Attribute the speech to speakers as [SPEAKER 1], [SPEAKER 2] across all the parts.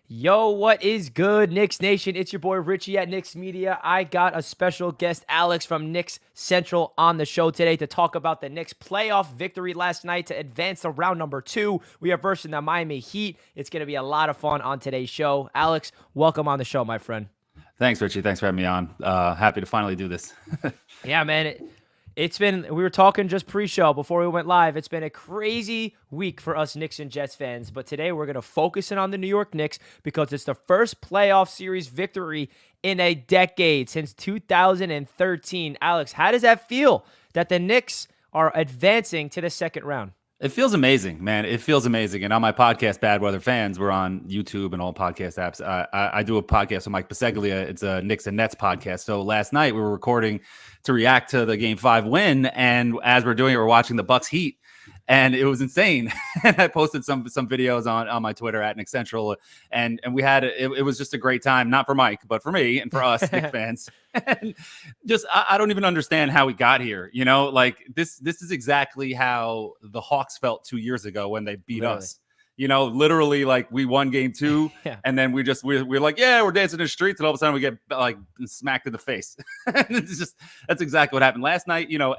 [SPEAKER 1] Yo, what is good, Knicks Nation? It's your boy Richie at Knicks Media. I got a special guest, Alex from Knicks Central, on the show today to talk about the Knicks playoff victory last night to advance to round number 2. We are versus the Miami Heat. It's going to be a lot of fun on today's show. Alex, welcome on the show, my friend.
[SPEAKER 2] Thanks, Richie. Thanks for having me on. Happy to finally do this.
[SPEAKER 1] Yeah, man. It's been, we were talking just pre-show before we went live. It's been a crazy week for us Knicks and Jets fans, but today we're going to focus in on the New York Knicks because it's the first playoff series victory in a decade since 2013. Alex, how does that feel that the Knicks are advancing to the second round?
[SPEAKER 2] It feels amazing, man. It feels amazing. And on my podcast, Bad Weather Fans, we're on YouTube and all podcast apps. I do a podcast with Mike Biseglia. It's a Knicks and Nets podcast. So last night we were recording to react to the Game 5 win. And as we're doing it, we're watching the Bucks Heat. And it was insane. And I posted some videos on my Twitter at Nick Central, and we had it was just a great time, not for Mike, but for me and for us Knicks fans. And just I don't even understand how we got here. You know, like this is exactly how the Hawks felt 2 years ago when they beat us. You know, literally, like we won game 2, yeah. And then we're like, yeah, we're dancing in the streets, and all of a sudden we get like smacked in the face. That's exactly what happened last night. You know,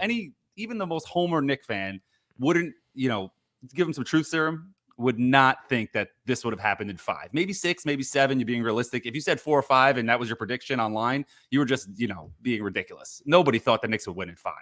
[SPEAKER 2] even the most homer Knick fan wouldn't, give him some truth serum, would not think that this would have happened in 5, maybe 6, maybe 7. You're being realistic. If you said 4 or 5 and that was your prediction online, you were just, being ridiculous. Nobody thought the Knicks would win in 5.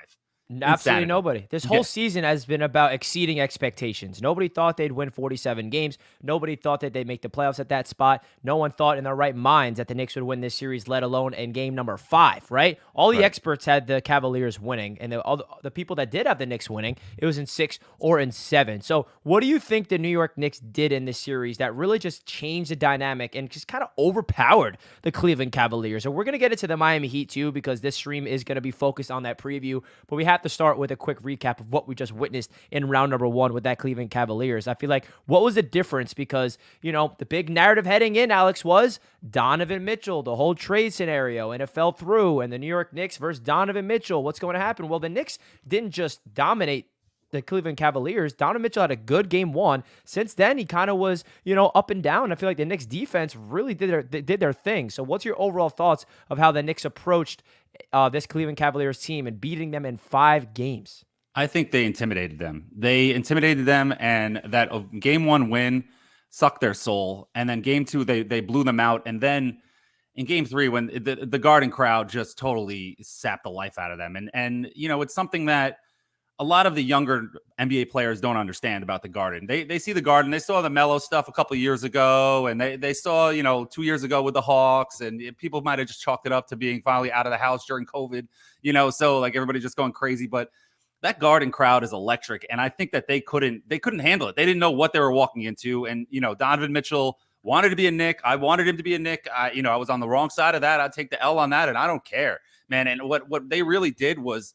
[SPEAKER 1] Absolutely Insanity. Nobody. This whole season has been about exceeding expectations. Nobody thought they'd win 47 games. Nobody thought that they'd make the playoffs at that spot. No one thought in their right minds that the Knicks would win this series, let alone in game number 5, right? All the experts had the Cavaliers winning, and all the people that did have the Knicks winning, it was in 6 or in 7. So what do you think the New York Knicks did in this series that really just changed the dynamic and just kind of overpowered the Cleveland Cavaliers? And we're going to get into the Miami Heat too, because this stream is going to be focused on that preview, but we have to start with a quick recap of what we just witnessed in round number 1 with that Cleveland Cavaliers. I feel like what was the difference? Because, the big narrative heading in, Alex, was Donovan Mitchell, the whole trade scenario, and it fell through, and the New York Knicks versus Donovan Mitchell. What's going to happen? Well, the Knicks didn't just dominate the Cleveland Cavaliers. Donovan Mitchell had a good game 1. Since then, he kind of was, up and down. I feel like the Knicks defense really did their thing. So what's your overall thoughts of how the Knicks approached this Cleveland Cavaliers team and beating them in 5 games?
[SPEAKER 2] I think they intimidated them. And that game 1 win sucked their soul. And then game 2, they blew them out. And then in game 3, when the Garden crowd just totally sapped the life out of them. And it's something that a lot of the younger NBA players don't understand about the Garden. They see the Garden. They saw the Melo stuff a couple of years ago, and they saw, 2 years ago with the Hawks, and people might have just chalked it up to being finally out of the house during COVID, so like everybody just going crazy. But that Garden crowd is electric, and I think that they couldn't handle it. They didn't know what they were walking into, and Donovan Mitchell wanted to be a Knick. I wanted him to be a Knick. I was on the wrong side of that. I'd take the L on that, and I don't care, man. And what they really did was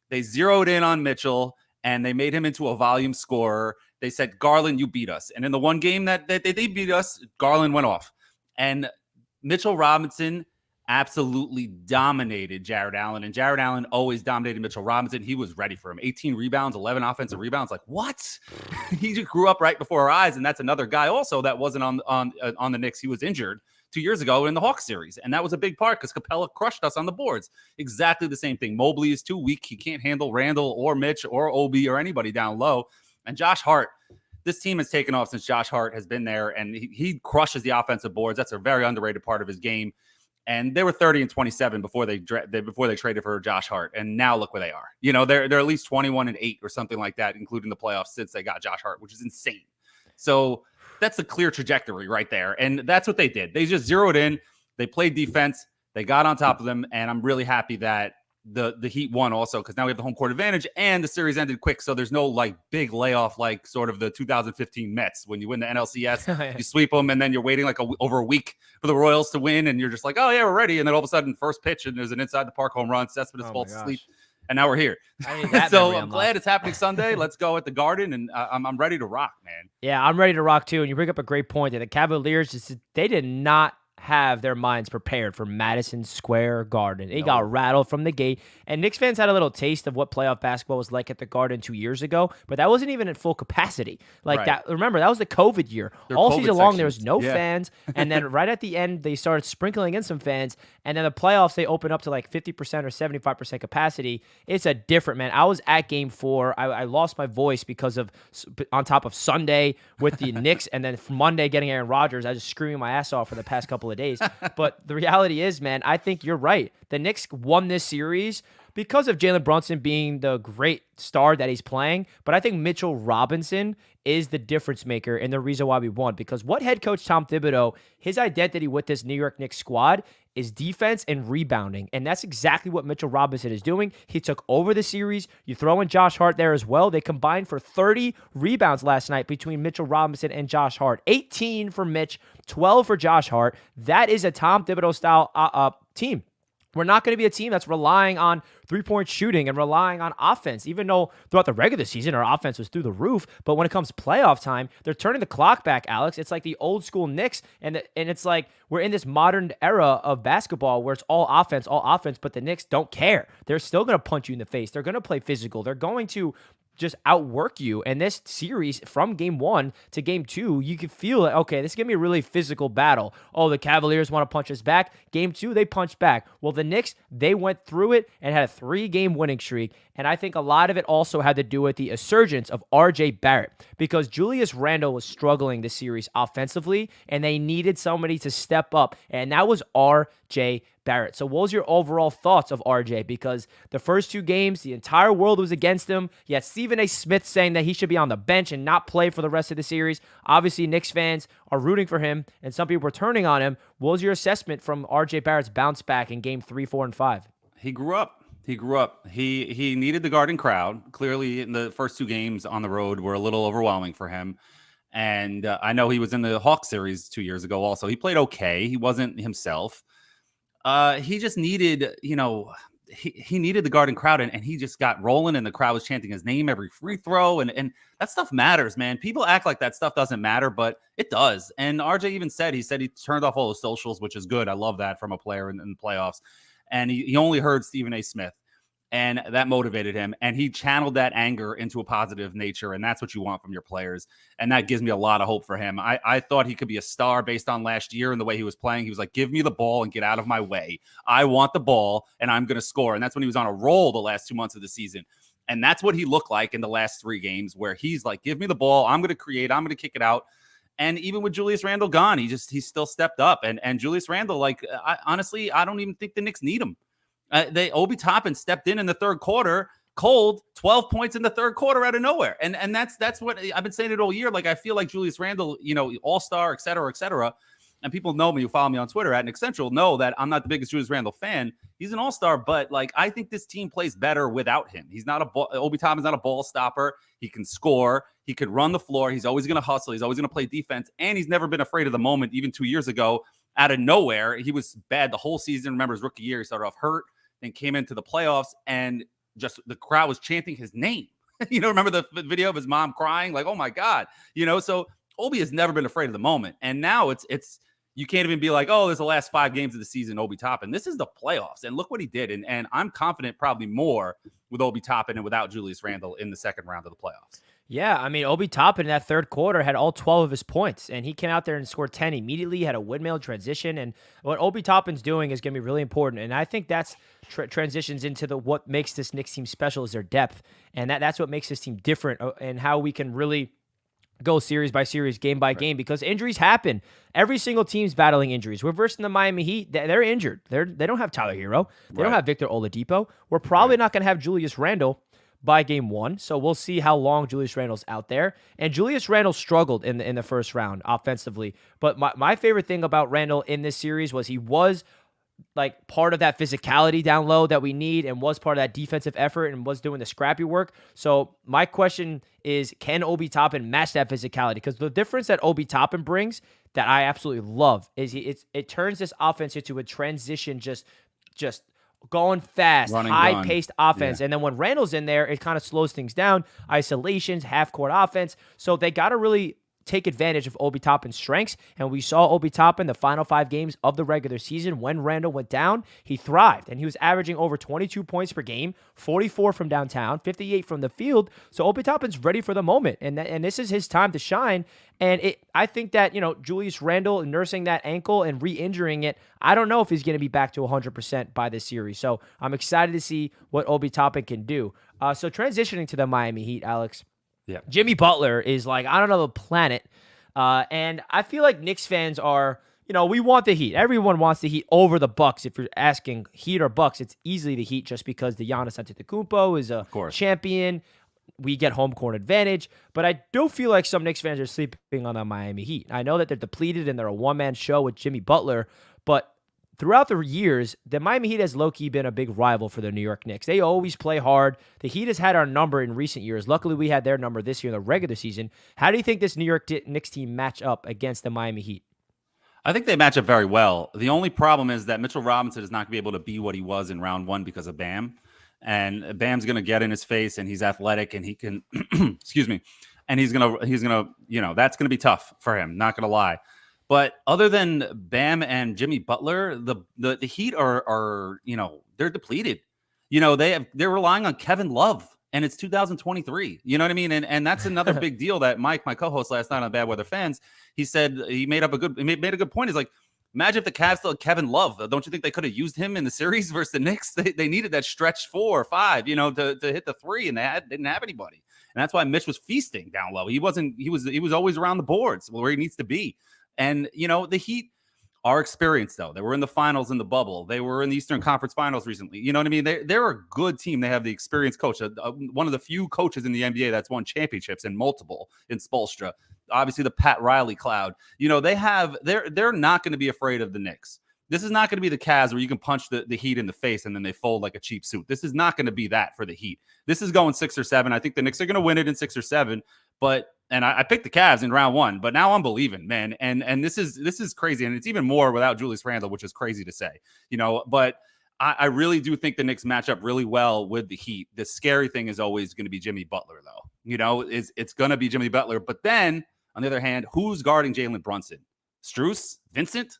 [SPEAKER 2] they zeroed in on Mitchell and they made him into a volume scorer. They said, Garland, you beat us. And in the one game that they beat us, Garland went off. And Mitchell Robinson absolutely dominated Jared Allen. And Jared Allen always dominated Mitchell Robinson. He was ready for him. 18 rebounds, 11 offensive rebounds. Like, what? He just grew up right before our eyes. And that's another guy also that wasn't on the Knicks. He was injured 2 years ago in the Hawks series. And that was a big part because Capella crushed us on the boards. Exactly the same thing. Mobley is too weak. He can't handle Randall or Mitch or Obi or anybody down low. And Josh Hart, this team has taken off since Josh Hart has been there, and he crushes the offensive boards. That's a very underrated part of his game. And they were 30-27 before they traded for Josh Hart. And now look where they are. They're at least 21-8 or something like that, including the playoffs since they got Josh Hart, which is insane. So that's a clear trajectory right there. And that's what they did. They just zeroed in. They played defense. They got on top of them. And I'm really happy that the Heat won also, because now we have the home court advantage and the series ended quick. So there's no like big layoff like sort of the 2015 Mets when you win the NLCS, you sweep them, and then you're waiting like over a week for the Royals to win. And you're just like, oh, yeah, we're ready. And then all of a sudden, first pitch, and there's an inside the park home run. Cespedes falls asleep. And now we're here. So I'm glad it's happening Sunday. Let's go at the Garden, and I'm ready to rock, man.
[SPEAKER 1] Yeah, I'm ready to rock too. And you bring up a great point that the Cavaliers, they did not have their minds prepared for Madison Square Garden. They
[SPEAKER 2] No.
[SPEAKER 1] got rattled from the gate. And Knicks fans had a little taste of what playoff basketball was like at the Garden 2 years ago, but that wasn't even at full capacity. Like
[SPEAKER 2] Right.
[SPEAKER 1] that. Remember, that was the COVID year.
[SPEAKER 2] Their
[SPEAKER 1] All
[SPEAKER 2] COVID
[SPEAKER 1] season long, there was
[SPEAKER 2] sections.
[SPEAKER 1] no
[SPEAKER 2] Yeah.
[SPEAKER 1] fans. And then right at the end, they started sprinkling in some fans. And then the playoffs, they opened up to like 50% or 75% capacity. It's a different, man. I was at game 4. I lost my voice because of, on top of Sunday with the Knicks, and then Monday getting Aaron Rodgers. I was just screaming my ass off for the past couple of days. But the reality is, man, I think you're right. The Knicks won this series because of Jalen Brunson being the great star that he's playing. But I think Mitchell Robinson is the difference maker and the reason why we won. Because what head coach Tom Thibodeau, his identity with this New York Knicks squad is defense and rebounding. And that's exactly what Mitchell Robinson is doing. He took over the series. You throw in Josh Hart there as well. They combined for 30 rebounds last night between Mitchell Robinson and Josh Hart. 18 for Mitch, 12 for Josh Hart. That is a Tom Thibodeau style team. We're not going to be a team that's relying on three-point shooting and relying on offense, even though throughout the regular season, our offense was through the roof. But when it comes playoff time, they're turning the clock back, Alex. It's like the old school Knicks, and it's like we're in this modern era of basketball where it's all offense, but the Knicks don't care. They're still going to punch you in the face. They're going to play physical. They're going to just outwork you. And this series, from game 1 to game 2, you can feel it. Okay, this is going to be a really physical battle. Oh, the Cavaliers want to punch us back. Game 2, they punched back. Well, the Knicks, they went through it and had a 3-game winning streak. And I think a lot of it also had to do with the assurgence of R.J. Barrett, because Julius Randle was struggling this series offensively, and they needed somebody to step up, and that was R.J. Barrett. So what was your overall thoughts of RJ? Because the first 2 games, the entire world was against him. You had Stephen A. Smith saying that he should be on the bench and not play for the rest of the series. Obviously, Knicks fans are rooting for him, and some people were turning on him. What was your assessment from RJ Barrett's bounce back in game 3, 4, and 5?
[SPEAKER 2] He grew up. He needed the Garden crowd. Clearly, in the first 2 games on the road were a little overwhelming for him. And I know he was in the Hawks series 2 years ago also. He played okay. He wasn't himself. He just needed, he needed the Garden crowd, and he just got rolling, and the crowd was chanting his name every free throw, and that stuff matters, man. People act like that stuff doesn't matter, but it does. And RJ even said he turned off all the socials, which is good. I love that from a player in the playoffs. And he only heard Stephen A. Smith. And that motivated him, and he channeled that anger into a positive nature, and that's what you want from your players, and that gives me a lot of hope for him. I thought he could be a star based on last year and the way he was playing. He was like, give me the ball and get out of my way. I want the ball, and I'm going to score, and that's when he was on a roll the last 2 months of the season, and that's what he looked like in the last 3 games, where he's like, give me the ball, I'm going to create, I'm going to kick it out. And even with Julius Randle gone, he still stepped up, and Julius Randle, honestly, I don't even think the Knicks need him. Obi Toppin stepped in the third quarter, cold, 12 points in the third quarter out of nowhere. And that's what I've been saying it all year. Like, I feel like Julius Randle, all-star, et cetera, et cetera. And people know me, who follow me on Twitter at Nick Central, know that I'm not the biggest Julius Randle fan. He's an all-star, but I think this team plays better without him. He's not Obi Toppin's not a ball stopper. He can score. He could run the floor. He's always going to hustle. He's always going to play defense. And he's never been afraid of the moment. Even 2 years ago, out of nowhere, he was bad the whole season. Remember his rookie year, he started off hurt, then came into the playoffs, and just the crowd was chanting his name. Remember the video of his mom crying, like, oh my God, so Obi has never been afraid of the moment. And now it's you can't even be like, oh, there's the last 5 games of the season, Obi Toppin. This is the playoffs. And look what he did. And I'm confident probably more with Obi Toppin and without Julius Randle in the second round of the playoffs.
[SPEAKER 1] Yeah, I mean, Obi Toppin in that third quarter had all 12 of his points, and he came out there and scored 10 immediately, had a windmill transition, and what Obi Toppin's doing is going to be really important, and I think that's transitions into what makes this Knicks team special is their depth, and that's what makes this team different, and how we can really go series by series, game by game, because injuries happen. Every single team's battling injuries. We're versus the Miami Heat. They're injured. They don't have Tyler Hero. They don't have Victor Oladipo. We're probably not going to have Julius Randle by game 1. So we'll see how long Julius Randle's out there. And Julius Randle struggled in the first round offensively. But my favorite thing about Randle in this series was he was like part of that physicality down low that we need, and was part of that defensive effort, and was doing the scrappy work. So my question is, can Obi Toppin match that physicality? Because the difference that Obi Toppin brings that I absolutely love is it turns this offense into a transition, just going fast, high-paced offense. Yeah. And then when Randle's in there, it kind of slows things down. Isolations, half-court offense. So they got to really take advantage of Obi Toppin's strengths. And we saw Obi Toppin the final 5 games of the regular season. When Randall went down, he thrived, and he was averaging over 22 points per game, 44 from downtown, 58 from the field. So Obi Toppin's ready for the moment, and this is his time to shine. And I think that, Julius Randle nursing that ankle and re-injuring it, I don't know if he's going to be back to 100% by this series. So I'm excited to see what Obi Toppin can do. So transitioning to the Miami Heat, Alex.
[SPEAKER 2] Yeah.
[SPEAKER 1] Jimmy Butler is like, I don't know, the planet. And I feel like Knicks fans are, we want the Heat. Everyone wants the Heat over the Bucks. If you're asking Heat or Bucks, it's easily the Heat just because the Giannis Antetokounmpo is a champion. We get home court advantage, but I do feel like some Knicks fans are sleeping on the Miami Heat. I know that they're depleted and they're a one-man show with Jimmy Butler, but throughout the years, the Miami Heat has low-key been a big rival for the New York Knicks. They always play hard. The Heat has had our number in recent years. Luckily, we had their number this year in the regular season. How do you think this New York Knicks team match up against the Miami Heat?
[SPEAKER 2] I think they match up very well. The only problem is that Mitchell Robinson is not going to be able to be what he was in round 1 because of Bam. And Bam's going to get in his face, and he's athletic, and he can, excuse me, and he's going to, that's going to be tough for him. Not going to lie. But other than Bam and Jimmy Butler, the Heat are they're depleted. They're relying on Kevin Love, and it's 2023. You know what I mean? And that's another big deal that Mike, my co-host last night on Bad Weather Fans, he said he made a good point. He's like, imagine if the Cavs still had Kevin Love. Don't you think they could have used him in the series versus the Knicks? They needed that stretch 4 or 5, to hit the 3, and they didn't have anybody. And that's why Mitch was feasting down low. He was always around the boards where he needs to be. And, the Heat are experienced, though. They were in the finals in the bubble. They were in the Eastern Conference Finals recently. You know what I mean? They're a good team. They have the experienced coach, one of the few coaches in the NBA that's won championships and multiple in Spoelstra. Obviously, the Pat Riley cloud. They're not going to be afraid of the Knicks. This is not going to be the Cavs where you can punch the Heat in the face and then they fold like a cheap suit. This is not going to be that for the Heat. This is going 6 or 7. I think the Knicks are going to win it in 6 or 7. And I picked the Cavs in round 1, but now I'm believing, man. And this is crazy. And it's even more without Julius Randle, which is crazy to say, but I really do think the Knicks match up really well with the Heat. The scary thing is always going to be Jimmy Butler, though. It's going to be Jimmy Butler. But then, on the other hand, who's guarding Jalen Brunson? Strus? Vincent?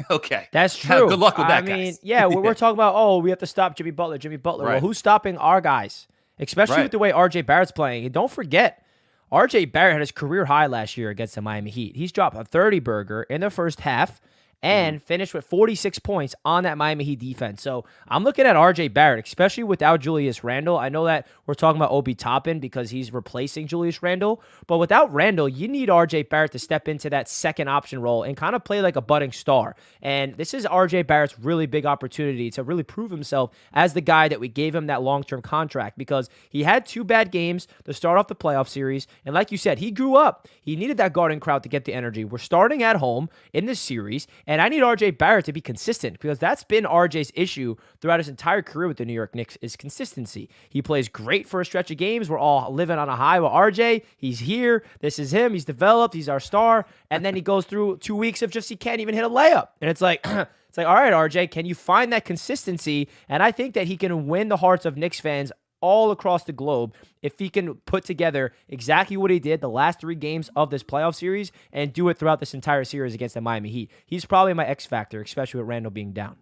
[SPEAKER 2] Okay.
[SPEAKER 1] That's true.
[SPEAKER 2] Good luck with that,
[SPEAKER 1] guys.
[SPEAKER 2] Mean,
[SPEAKER 1] yeah, we're talking about, we have to stop Jimmy Butler.
[SPEAKER 2] Right.
[SPEAKER 1] Well, who's stopping our guys? Especially with the way RJ Barrett's playing. And don't forget, RJ Barrett had his career high last year against the Miami Heat. He's dropped a 30-burger in the first half and finished with 46 points on that Miami Heat defense. So I'm looking at RJ Barrett, especially without Julius Randle. I know that we're talking about Obi Toppin because he's replacing Julius Randle, but without Randle, you need RJ Barrett to step into that second option role and kind of play like a budding star. And this is RJ Barrett's really big opportunity to really prove himself as the guy that we gave him that long-term contract, because he had 2 bad games to start off the playoff series. And like you said, he grew up. He needed that Garden crowd to get the energy. We're starting at home in this series, and I need RJ Barrett to be consistent, because that's been RJ's issue throughout his entire career with the New York Knicks, is consistency. He plays great for a stretch of games. We're all living on a high with RJ. He's here. This is him. He's developed. He's our star. And then he goes through 2 weeks of just he can't even hit a layup. And it's like, all right, RJ, can you find that consistency? And I think that he can win the hearts of Knicks fans all across the globe if he can put together exactly what he did the last 3 games of this playoff series and do it throughout this entire series against the Miami Heat. He's probably my X factor, especially with Randle being down.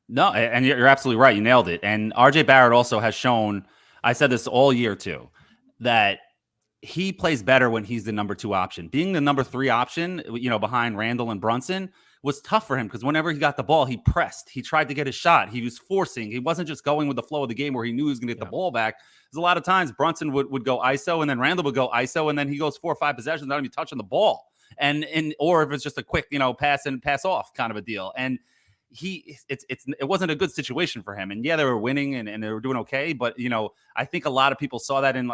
[SPEAKER 2] No, and you're absolutely right. You nailed it. And RJ Barrett also has shown, I said this all year too, that he plays better when he's the number 2 option. Being the number 3 option, behind Randle and Brunson, was tough for him because whenever he got the ball, he pressed. He tried to get his shot. He was forcing. He wasn't just going with the flow of the game where he knew he was going to get the ball back. There's a lot of times Brunson would go ISO, and then Randle would go ISO, and then he goes 4 or 5 possessions without even touching the ball. Or if it's just a quick, pass and pass off kind of a deal. And it wasn't a good situation for him. And yeah, they were winning and they were doing okay. But, I think a lot of people saw that in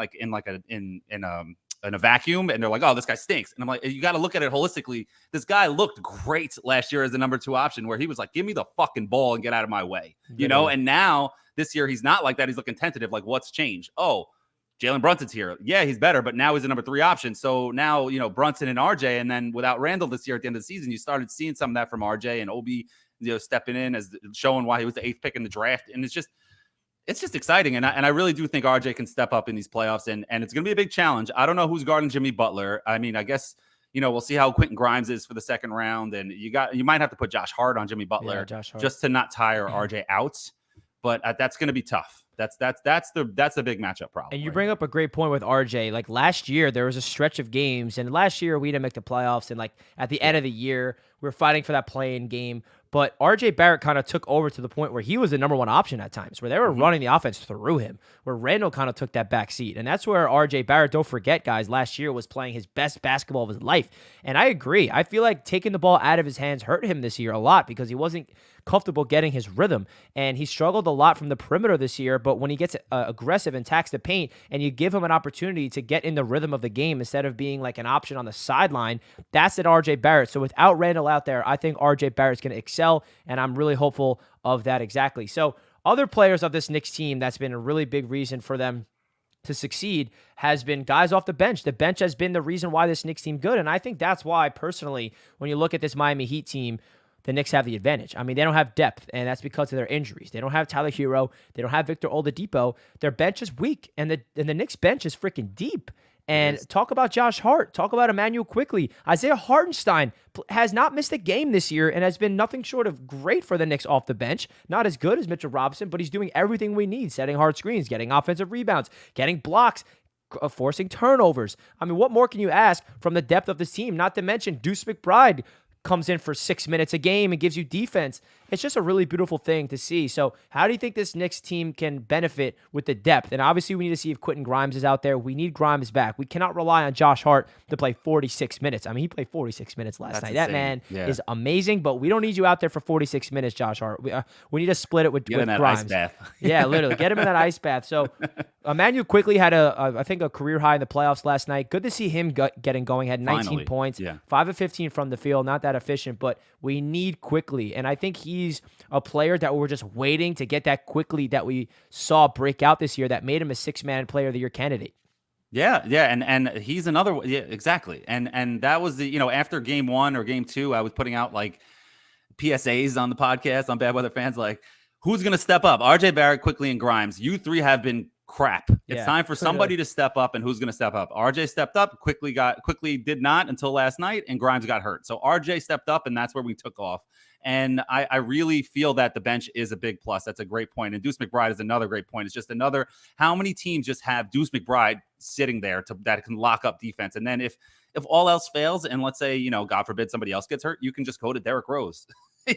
[SPEAKER 2] a vacuum, and they're like, oh, this guy stinks. And I'm like, you got to look at it holistically. This guy looked great last year as the number 2 option, where he was like, give me the fucking ball and get out of my way, and now this year he's not like that. He's looking tentative. Like, what's changed? Oh, Jalen Brunson's here. Yeah, he's better, but now he's the number 3 option. So now, Brunson and RJ, and then without Randle this year at the end of the season, you started seeing some of that from RJ and Obi, stepping in as showing why he was the 8th pick in the draft. And it's just exciting. And I really do think RJ can step up in these playoffs, and it's going to be a big challenge. I don't know who's guarding Jimmy Butler. I mean, I guess we'll see how Quentin Grimes is for the second round, and you might have to put Josh Hart on Jimmy Butler just to not tire RJ out. But that's going to be tough. That's the big matchup problem.
[SPEAKER 1] And you bring up a great point with RJ. Like last year, there was a stretch of games, and last year we didn't make the playoffs. And like at the end of the year, we were fighting for that play-in game. But RJ Barrett kind of took over to the point where he was the number one option at times, where they were running the offense through him, where Randall kind of took that back seat. And that's where RJ Barrett, don't forget, guys, last year was playing his best basketball of his life. And I agree. I feel like taking the ball out of his hands hurt him this year a lot because he wasn't comfortable getting his rhythm. And he struggled a lot from the perimeter this year, but when he gets aggressive and attacks the paint and you give him an opportunity to get in the rhythm of the game instead of being like an option on the sideline, that's at RJ Barrett. So without Randall out there, I think RJ Barrett's going to excel, and I'm really hopeful of that exactly. So other players of this Knicks team that's been a really big reason for them to succeed has been guys off the bench. The bench has been the reason why this Knicks team good, and I think that's why, personally, when you look at this Miami Heat team, the Knicks have the advantage. I mean, they don't have depth, and that's because of their injuries. They don't have Tyler Hero. They don't have Victor Oladipo. Their bench is weak, and the Knicks bench is freaking deep. And talk about Josh Hart. Talk about Emmanuel Quickley. Isaiah Hartenstein has not missed a game this year and has been nothing short of great for the Knicks off the bench. Not as good as Mitchell Robinson, but he's doing everything we need, setting hard screens, getting offensive rebounds, getting blocks, forcing turnovers. I mean, what more can you ask from the depth of this team? Not to mention Deuce McBride comes in for 6 minutes a game and gives you defense. It's just a really beautiful thing to see. So how do you think this Knicks team can benefit with the depth? And obviously we need to see if Quentin Grimes is out there. We need Grimes back. We cannot rely on Josh Hart to play 46 minutes. I mean, he played 46 minutes last night. Insane. That man is amazing, but we don't need you out there for 46 minutes, Josh Hart. We need to split it with Grimes.
[SPEAKER 2] Ice bath.
[SPEAKER 1] Yeah, literally. Get him in that ice bath. So Emmanuel Quickley had I think a career high in the playoffs last night. Good to see him getting going. Had 19 points, 5 of 15 from the field. Not that efficient, but we need Quickley. And I think he's a player that we're just waiting to get that Quickley that we saw break out this year that made him a 6-man player of the year candidate.
[SPEAKER 2] Yeah, and he's another. Yeah, exactly. And that was the after game 1 or game 2, I was putting out like PSAs on the podcast on Bad Weather Fans, like who's going to step up? RJ Barrett, Quickley, and Grimes. You three have been crap. It's time for somebody to step up, and who's going to step up? RJ stepped up. Quickley did not until last night, and Grimes got hurt. So RJ stepped up, and that's where we took off. And I really feel that the bench is a big plus. That's a great point. And Deuce McBride is another great point. It's just another, how many teams just have Deuce McBride sitting there that can lock up defense? And then if all else fails, and let's say, God forbid somebody else gets hurt, you can just go to Derrick Rose.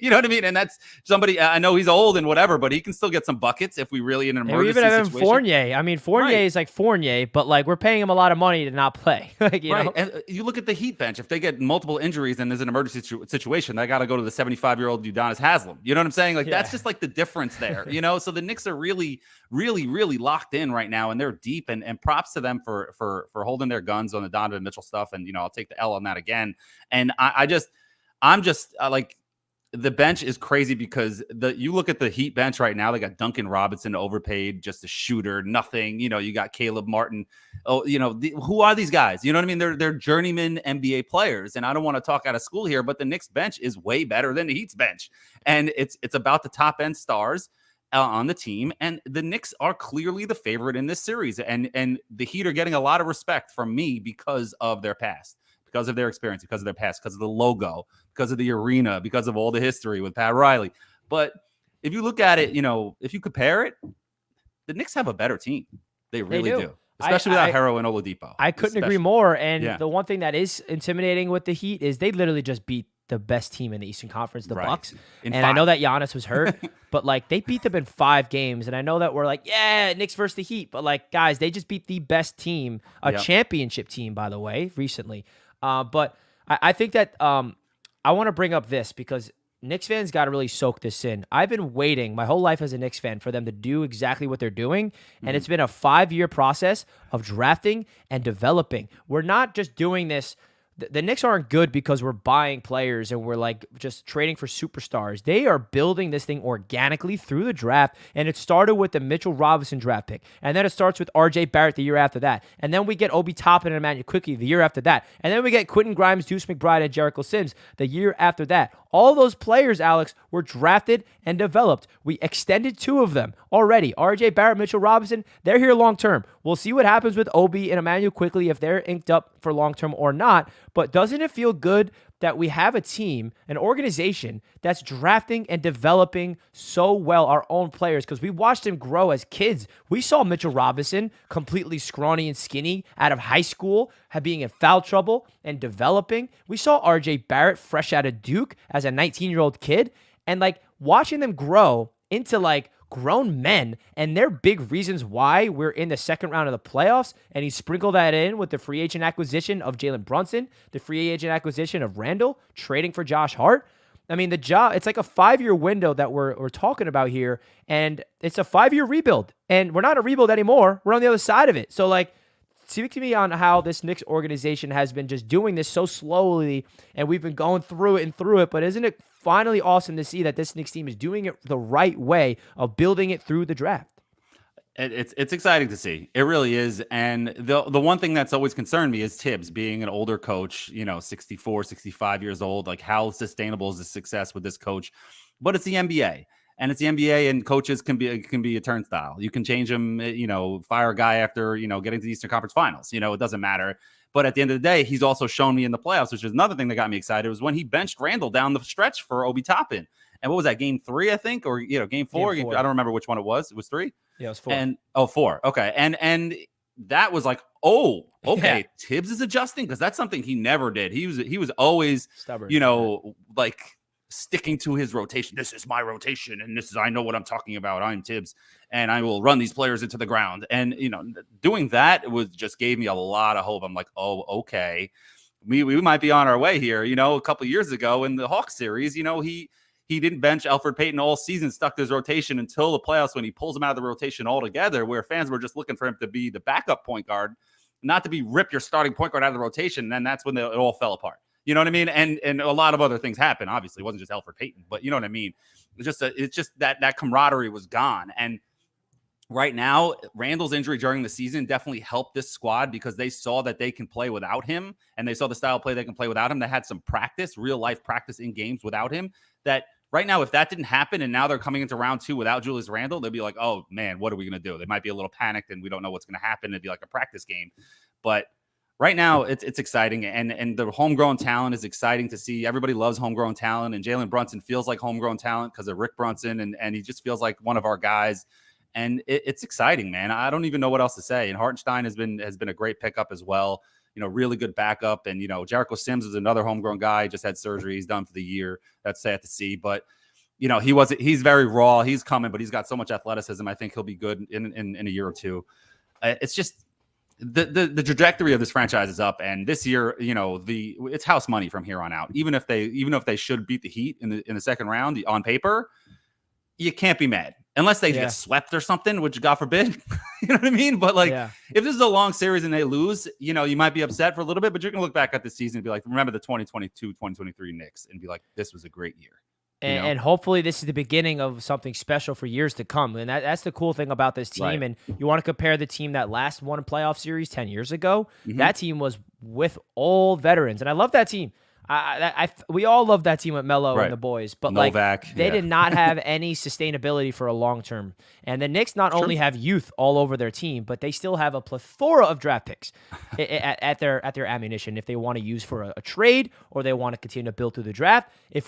[SPEAKER 2] You know what I mean? And that's somebody, I know he's old and whatever, but he can still get some buckets if we really in an emergency situation. We even have him
[SPEAKER 1] Fournier. I mean, Fournier is like Fournier, but like we're paying him a lot of money to not play. You know?
[SPEAKER 2] And you look at the Heat bench. If they get multiple injuries and there's an emergency situation, they got to go to the 75-year-old Udonis Haslem. You know what I'm saying? Like that's just like the difference there, So the Knicks are really, really, really locked in right now, and they're deep. And props to them for holding their guns on the Donovan Mitchell stuff. And I'll take the L on that again. And I'm just like. The bench is crazy because you look at the Heat bench right now. They got Duncan Robinson overpaid, just a shooter, nothing. You got Caleb Martin. Oh, who are these guys? You know what I mean? They're journeyman NBA players, and I don't want to talk out of school here, but the Knicks bench is way better than the Heat's bench, and it's about the top end stars on the team, and the Knicks are clearly the favorite in this series, and the Heat are getting a lot of respect from me because of their past. Because of their experience, because of their past, because of the logo, because of the arena, because of all the history with Pat Riley. But if you look at it, if you compare it, the Knicks have a better team. They really do. Especially without Hero and Oladipo.
[SPEAKER 1] I couldn't agree more. And the one thing that is intimidating with the Heat is they literally just beat the best team in the Eastern Conference, the Bucks. And I know that Giannis was hurt, but like they beat them in 5 games. And I know that we're like, Knicks versus the Heat. But like, guys, they just beat the best team, a championship team, by the way, recently. But I think that I want to bring up this because Knicks fans got to really soak this in. I've been waiting my whole life as a Knicks fan for them to do exactly what they're doing, and it's been a 5-year process of drafting and developing. We're not just doing this. The Knicks aren't good because we're buying players and we're like just trading for superstars. They are building this thing organically through the draft, and it started with the Mitchell Robinson draft pick, and then it starts with RJ Barrett the year after that, and then we get Obi Toppin and Emmanuel Quickley the year after that, and then we get Quentin Grimes, Deuce McBride, and Jericho Sims the year after that. All those players, Alex, were drafted and developed. We extended 2 of them already. RJ Barrett, Mitchell Robinson, they're here long term. We'll see what happens with Obi and Emmanuel quickly if they're inked up for long term or not. But doesn't it feel good that we have a team, an organization that's drafting and developing so well our own players? Because we watched them grow as kids. We saw Mitchell Robinson completely scrawny and skinny out of high school, being in foul trouble and developing. We saw RJ Barrett fresh out of Duke as a 19-year-old kid, and like watching them grow into like grown men, and they're big reasons why we're in the second round of the playoffs. And he sprinkled that in with the free agent acquisition of Jalen Brunson, the free agent acquisition of Randall, trading for Josh Hart. I mean, it's like a 5-year window that we're talking about here, and it's a 5-year rebuild. And we're not a rebuild anymore. We're on the other side of it. So like, speak to me on how this Knicks organization has been just doing this so slowly, and we've been going through it. But isn't it finally awesome to see that this Knicks team is doing it the right way of building it through the draft?
[SPEAKER 2] It's exciting to see. It really is. And the one thing that's always concerned me is Tibbs being an older coach, 64, 65 years old. Like, how sustainable is the success with this coach? But it's the NBA. And it's the NBA, and coaches can be a turnstile. You can change them, fire a guy after, getting to the Eastern Conference Finals. It doesn't matter. But at the end of the day, he's also shown me in the playoffs, which is another thing that got me excited, was when he benched Randall down the stretch for Obi Toppin. And what was that, game 3, I think? Or, game 4? I don't remember which one it was. It was 3?
[SPEAKER 1] Yeah, it was 4.
[SPEAKER 2] And 4. Okay. And that was like, oh, okay.
[SPEAKER 1] Yeah.
[SPEAKER 2] Tibbs is adjusting, because that's something he never did. He was always
[SPEAKER 1] Stubborn.
[SPEAKER 2] Like sticking to his rotation. This is my rotation, and I know what I'm talking about. I'm Tibbs, and I will run these players into the ground. And doing that just gave me a lot of hope. I'm like, oh, okay, we might be on our way here. A couple of years ago in the Hawks series, he didn't bench Elfrid Payton all season, stuck to his rotation until the playoffs, when he pulls him out of the rotation altogether, where fans were just looking for him to be the backup point guard, not to be rip your starting point guard out of the rotation. And then that's when it all fell apart. You know what I mean? And a lot of other things happened. Obviously, it wasn't just Elfrid Payton, but you know what I mean? It's just that camaraderie was gone. And right now, Randall's injury during the season definitely helped this squad, because they saw that they can play without him, and they saw the style of play they can play without him. They had some practice, real life practice in games without him. That right now, if that didn't happen, and now they're coming into round 2 without Julius Randle, they'd be like, oh man, what are we going to do? They might be a little panicked, and we don't know what's going to happen. It'd be like a practice game. But right now, it's exciting, and the homegrown talent is exciting to see. Everybody loves homegrown talent, and Jalen Brunson feels like homegrown talent because of Rick Brunson, and he just feels like one of our guys. And it's exciting, man. I don't even know what else to say. And Hartenstein has been a great pickup as well. Really good backup. And Jericho Sims is another homegrown guy. He just had surgery. He's done for the year. That's sad to see, but he's very raw. He's coming, but he's got so much athleticism. I think he'll be good in a year or two. It's just the trajectory of this franchise is up, and this year, it's house money from here on out. Even if they should beat the Heat in the second round on paper, you can't be mad unless they get swept or something, which God forbid. You know what I mean? But if this is a long series and they lose, you might be upset for a little bit, but you're gonna look back at this season and be like, remember the 2022-2023 Knicks, and be like, this was a great year.
[SPEAKER 1] And hopefully this is the beginning of something special for years to come. And that's the cool thing about this team.
[SPEAKER 2] Right.
[SPEAKER 1] And you want to compare the team that last won a playoff series 10 years ago. Mm-hmm. That team was with old veterans. And I love that team. We all love that team with Melo and the boys, but
[SPEAKER 2] Novak,
[SPEAKER 1] they did not have any sustainability for a long term. And the Knicks not only have youth all over their team, but they still have a plethora of draft picks at their ammunition if they want to use for a trade, or they want to continue to build through the draft. If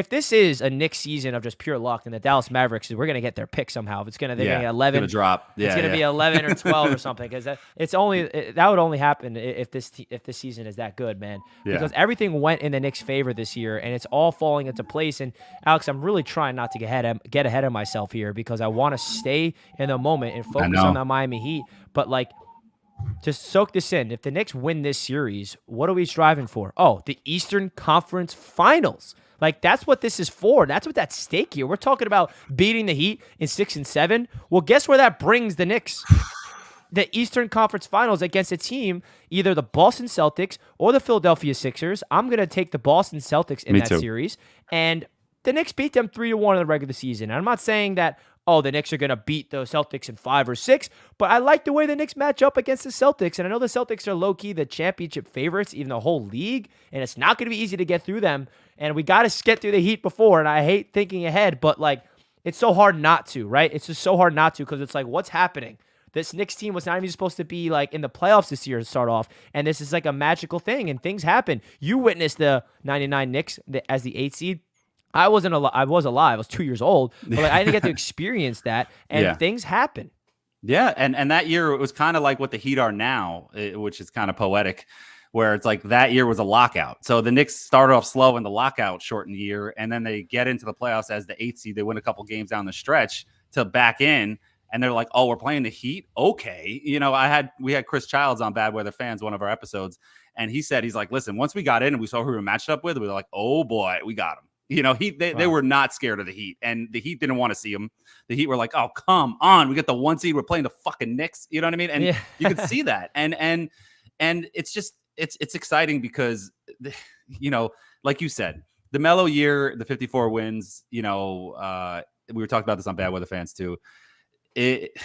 [SPEAKER 1] this is a Knicks season of just pure luck, and the Dallas Mavericks, we're going to get their pick somehow. If it's going to get 11,
[SPEAKER 2] it's gonna drop.
[SPEAKER 1] It's going to be 11 or 12 or something, because that would only happen if this season is that good, man. Because everything went in the Knicks' favor this year, and it's all falling into place. And Alex, I'm really trying not to get ahead of myself here, because I want to stay in the moment and focus on the Miami Heat. But just soak this in. If the Knicks win this series, what are we striving for? Oh, the Eastern Conference Finals. That's what this is for. That's what's at stake here. We're talking about beating the Heat in 6 and 7. Well, guess where that brings the Knicks? The Eastern Conference Finals against a team, either the Boston Celtics or the Philadelphia Sixers. I'm going to take the Boston Celtics in that series. And the Knicks beat them 3-1 in the regular season. And I'm not saying that, oh, the Knicks are going to beat the Celtics in 5 or 6, but I like the way the Knicks match up against the Celtics. And I know the Celtics are low-key the championship favorites, even the whole league, and it's not going to be easy to get through them. And we got to get through the Heat before, and I hate thinking ahead, but like it's so hard not to, right? It's just so hard not to because it's like, what's happening? This Knicks team was not even supposed to be like in the playoffs this year to start off, and this is like a magical thing, and things happen. You witnessed the 99 Knicks as the 8th seed. I wasn't alive. I was alive. I was 2 years old, but like I didn't get to experience that, and things happen.
[SPEAKER 2] Yeah, and that year it was kind of like what the Heat are now, which is kind of poetic, where it's like that year was a lockout. So the Knicks started off slow in the lockout shortened year, and then they get into the playoffs as the 8th seed. They win a couple games down the stretch to back in, and they're like, "Oh, we're playing the Heat, okay." We had Chris Childs on Bad Weather Fans, one of our episodes, and he's like, "Listen, once we got in and we saw who we were matched up with, we were like, oh boy, we got him." They were not scared of the Heat, and the Heat didn't want to see him. The Heat were like, "Oh, come on, we get the 1 seed. We're playing the fucking Knicks." You know what I mean? And you could see that, and it's just it's exciting because like you said, the mellow year, the 54 wins. We were talking about this on Bad Weather Fans too. It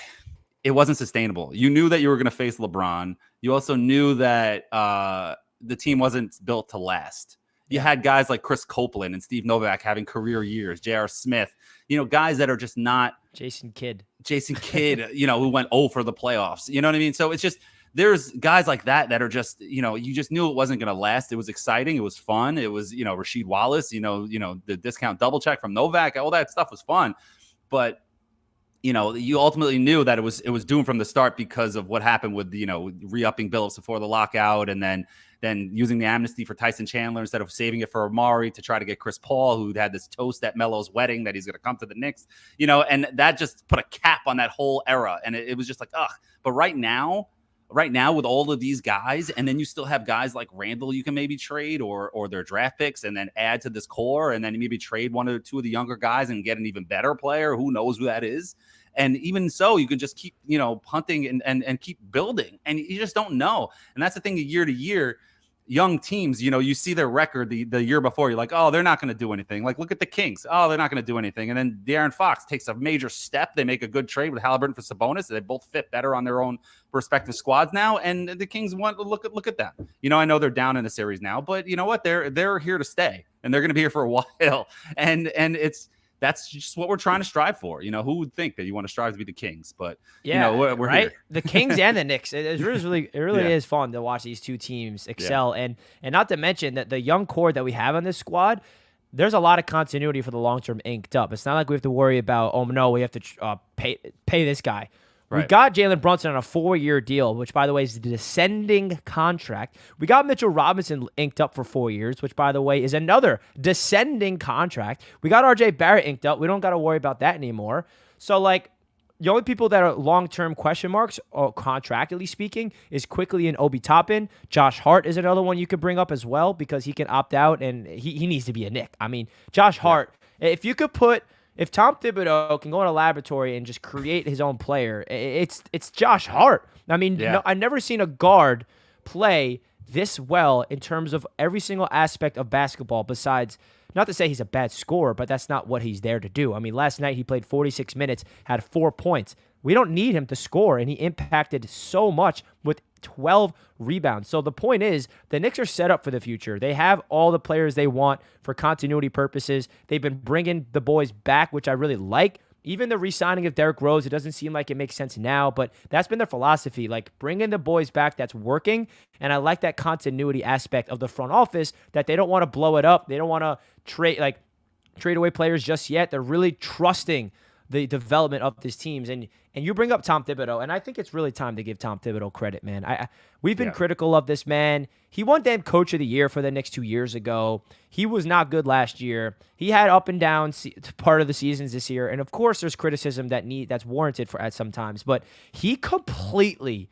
[SPEAKER 2] wasn't sustainable. You knew that you were going to face LeBron. You also knew that the team wasn't built to last. You had guys like Chris Copeland and Steve Novak having career years, J.R. Smith, guys that are just not
[SPEAKER 1] Jason Kidd,
[SPEAKER 2] who went 0 for the playoffs. You know what I mean? So it's just, there's guys like that are just, you just knew it wasn't going to last. It was exciting. It was fun. It was, Rasheed Wallace, the discount double check from Novak, all that stuff was fun. But, you ultimately knew that it was doomed from the start because of what happened with, re-upping Billups before the lockout, and then using the amnesty for Tyson Chandler instead of saving it for Amari to try to get Chris Paul, who had this toast at Melo's wedding that he's going to come to the Knicks, and that just put a cap on that whole era. And it was just like, ugh. But right now with all of these guys, and then you still have guys like Randall you can maybe trade or their draft picks and then add to this core, and then maybe trade one or two of the younger guys and get an even better player. Who knows who that is? And even so, you can just keep, punting and keep building, and you just don't know. And that's the thing, year to year, young teams, you see their record the year before, you're like, oh, they're not going to do anything. Like, look at the Kings. Oh, they're not going to do anything. And then De'Aaron Fox takes a major step. They make a good trade with Halliburton for Sabonis. They both fit better on their own respective squads now. And the Kings want to look at them. I know they're down in the series now, but you know what? They're here to stay, and they're going to be here for a while. And that's just what we're trying to strive for. Who would think that you want to strive to be the Kings? But we're
[SPEAKER 1] right
[SPEAKER 2] here.
[SPEAKER 1] The Kings and the Knicks. It really is fun to watch these two teams excel, and not to mention that the young core that we have on this squad, there's a lot of continuity for the long term inked up. It's not like we have to worry about, oh no, we have to pay this guy. Right. We got Jalen Brunson on a 4-year deal, which, by the way, is a descending contract. We got Mitchell Robinson inked up for 4 years, which, by the way, is another descending contract. We got RJ Barrett inked up. We don't got to worry about that anymore. So, like, the only people that are long-term question marks, or contractually speaking, is Quickly and Obi Toppin. Josh Hart is another one you could bring up as well because he can opt out, and he needs to be a Knick. I mean, Josh Hart, if Tom Thibodeau can go in a laboratory and just create his own player, it's Josh Hart. I mean, I've never seen a guard play this well in terms of every single aspect of basketball besides, not to say he's a bad scorer, but that's not what he's there to do. I mean, last night he played 46 minutes, had 4 points. We don't need him to score, and he impacted so much with 12 rebounds. So the point is, the Knicks are set up for the future. They have all the players they want for continuity purposes. They've been bringing the boys back, which I really like. Even the re-signing of Derrick Rose, it doesn't seem like it makes sense now, but that's been their philosophy, like bringing the boys back. That's working, and I like that continuity aspect of the front office, that they don't want to blow it up. They don't want to trade away players just yet. They're really trusting the development of these teams. And you bring up Tom Thibodeau, and I think it's really time to give Tom Thibodeau credit, man. We've been critical of this man. He won damn Coach of the Year for the Knicks 2 years ago. He was not good last year. He had up and down part of the seasons this year, and of course there's criticism that's warranted at sometimes, but he completely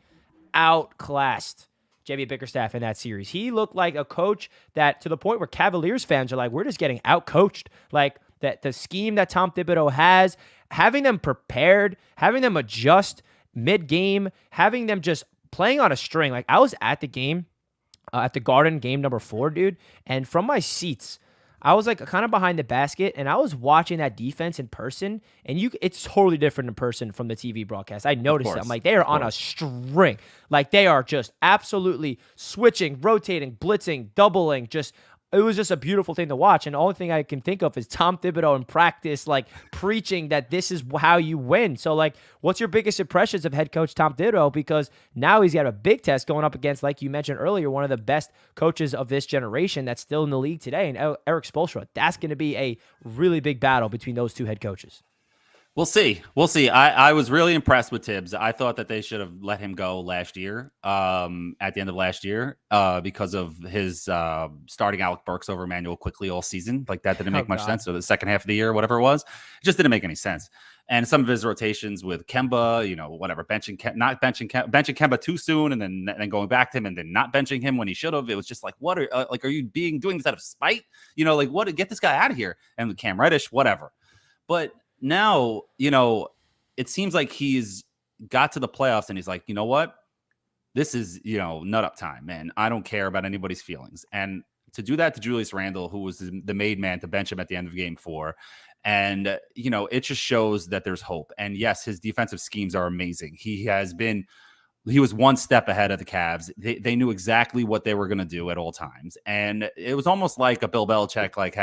[SPEAKER 1] outclassed JB Bickerstaff in that series. He looked like a coach that, to the point where Cavaliers fans are like, we're just getting outcoached. Like, that the scheme that Tom Thibodeau has, having them prepared, having them adjust mid-game, having them just playing on a string. Like, I was at the game, at the Garden, game number 4, dude, and from my seats, I was like kind of behind the basket, and I was watching that defense in person, and it's totally different in person from the TV broadcast. I
[SPEAKER 2] Of
[SPEAKER 1] noticed it. I'm
[SPEAKER 2] course,
[SPEAKER 1] like, they are
[SPEAKER 2] of
[SPEAKER 1] on a
[SPEAKER 2] course.
[SPEAKER 1] string. Like they are just absolutely switching, rotating, blitzing, doubling, just it was just a beautiful thing to watch. And the only thing I can think of is Tom Thibodeau in practice, like preaching that this is how you win. So, like, what's your biggest impressions of head coach Tom Thibodeau? Because now he's got a big test going up against, like you mentioned earlier, one of the best coaches of this generation that's still in the league today, and Eric Spoelstra. That's going to be a really big battle between those two head coaches.
[SPEAKER 2] We'll see. We'll see. I was really impressed with Tibbs. I thought that they should have let him go last year, at the end of last year, because of his starting Alec Burks over Emmanuel quickly all season. Like that didn't
[SPEAKER 1] Oh,
[SPEAKER 2] make much
[SPEAKER 1] God.
[SPEAKER 2] sense. So the second half of the year, whatever it was, it just didn't make any sense. And some of his rotations with Kemba, whatever, not benching Kemba too soon, and then going back to him, and then not benching him when he should have. It was just like, what are you doing this out of spite? Like what? Get this guy out of here. And with Cam Reddish, whatever. But now, it seems like he's got to the playoffs and he's like, you know what? This is, nut up time, man. I don't care about anybody's feelings. And to do that to Julius Randle, who was the made man to bench him at the end of game 4. And, it just shows that there's hope. And yes, his defensive schemes are amazing. He was one step ahead of the Cavs. They knew exactly what they were going to do at all times. And it was almost like a Bill Belichick, like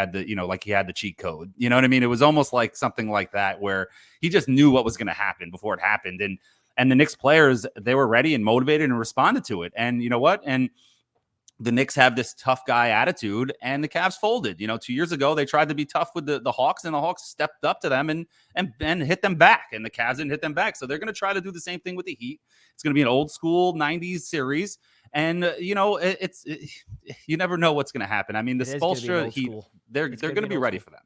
[SPEAKER 2] he had the cheat code. You know what I mean? It was almost like something like that where he just knew what was going to happen before it happened. And the Knicks players, they were ready and motivated and responded to it. And you know what? And the Knicks have this tough guy attitude, and the Cavs folded. 2 years ago, they tried to be tough with the Hawks, and the Hawks stepped up to them and hit them back, and the Cavs didn't hit them back. So they're going to try to do the same thing with the Heat. It's going to be an old school 90s series, and you never know what's going to happen. I mean, the Spoelstra Heat, they're going to be ready for them.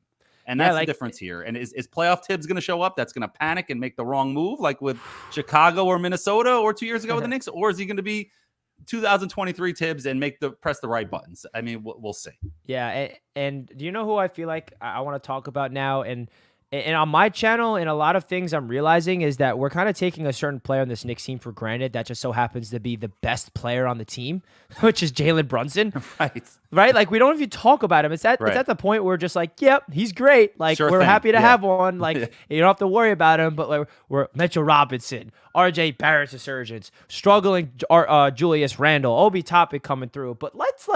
[SPEAKER 2] And that's the difference here. And is playoff Tibbs going to show up? That's going to panic and make the wrong move, like with Chicago or Minnesota or 2 years ago with the Knicks? Or is he going to be 2023 Tibbs and press the right buttons? I mean, we'll see.
[SPEAKER 1] Yeah, and do you know who I feel like I want to talk about now? And on my channel, and a lot of things I'm realizing is that we're kind of taking a certain player on this Knicks team for granted that just so happens to be the best player on the team, which is Jalen Brunson. Right? Like, we don't even talk about him. It's at the point where we're just like, yep, he's great. Like, we're happy to have one. Like, you don't have to worry about him. But like, we're Mitchell Robinson, RJ Barrett's resurgence, struggling Julius Randle, Obi Topic coming through. But let's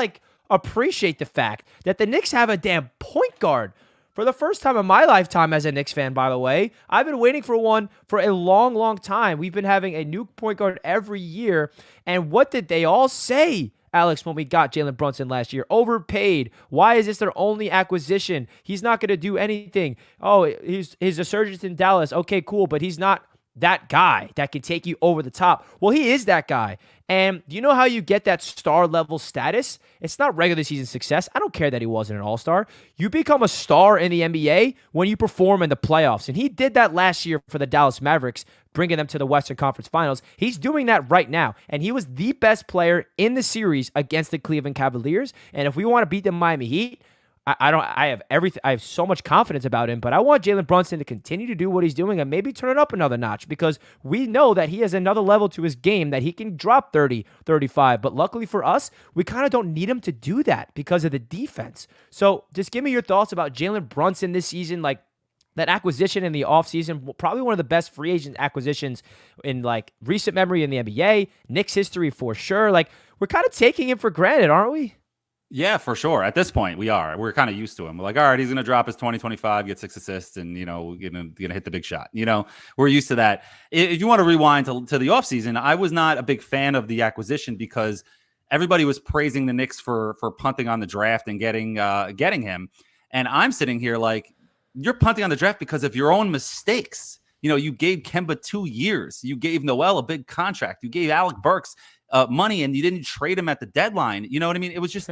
[SPEAKER 1] appreciate the fact that the Knicks have a damn point guard. For the first time in my lifetime as a Knicks fan, by the way, I've been waiting for one for a long, long time. We've been having a new point guard every year. And what did they all say, Alex, when we got Jalen Brunson last year? Overpaid. Why is this their only acquisition? He's not going to do anything. Oh, his resurgence in Dallas. Okay, cool, but he's not that guy that can take you over the top. Well, he is that guy. And do you know how you get that star level status? It's not regular season success. I don't care that he wasn't an all-star. You become a star in the NBA when you perform in the playoffs. And he did that last year for the Dallas Mavericks, bringing them to the Western Conference Finals. He's doing that right now. And he was the best player in the series against the Cleveland Cavaliers. And if we want to beat the Miami Heat, I have so much confidence about him, but I want Jalen Brunson to continue to do what he's doing and maybe turn it up another notch, because we know that he has another level to his game that he can drop 30, 35. But luckily for us, we kind of don't need him to do that because of the defense. So just give me your thoughts about Jalen Brunson this season. Like, that acquisition in the offseason, probably one of the best free agent acquisitions in recent memory in the NBA, Knicks history for sure. Like, we're kind of taking him for granted, aren't we?
[SPEAKER 2] Yeah, for sure. At this point, we're kind of used to him. We're like, all right, he's going to drop his 20-25, get 6 assists, and, going to hit the big shot. We're used to that. If you want to rewind to the offseason, I was not a big fan of the acquisition because everybody was praising the Knicks for punting on the draft and getting him. And I'm sitting here like, you're punting on the draft because of your own mistakes. You gave Kemba 2 years. You gave Noel a big contract. You gave Alec Burks money, and you didn't trade him at the deadline. You know what I mean? It was just...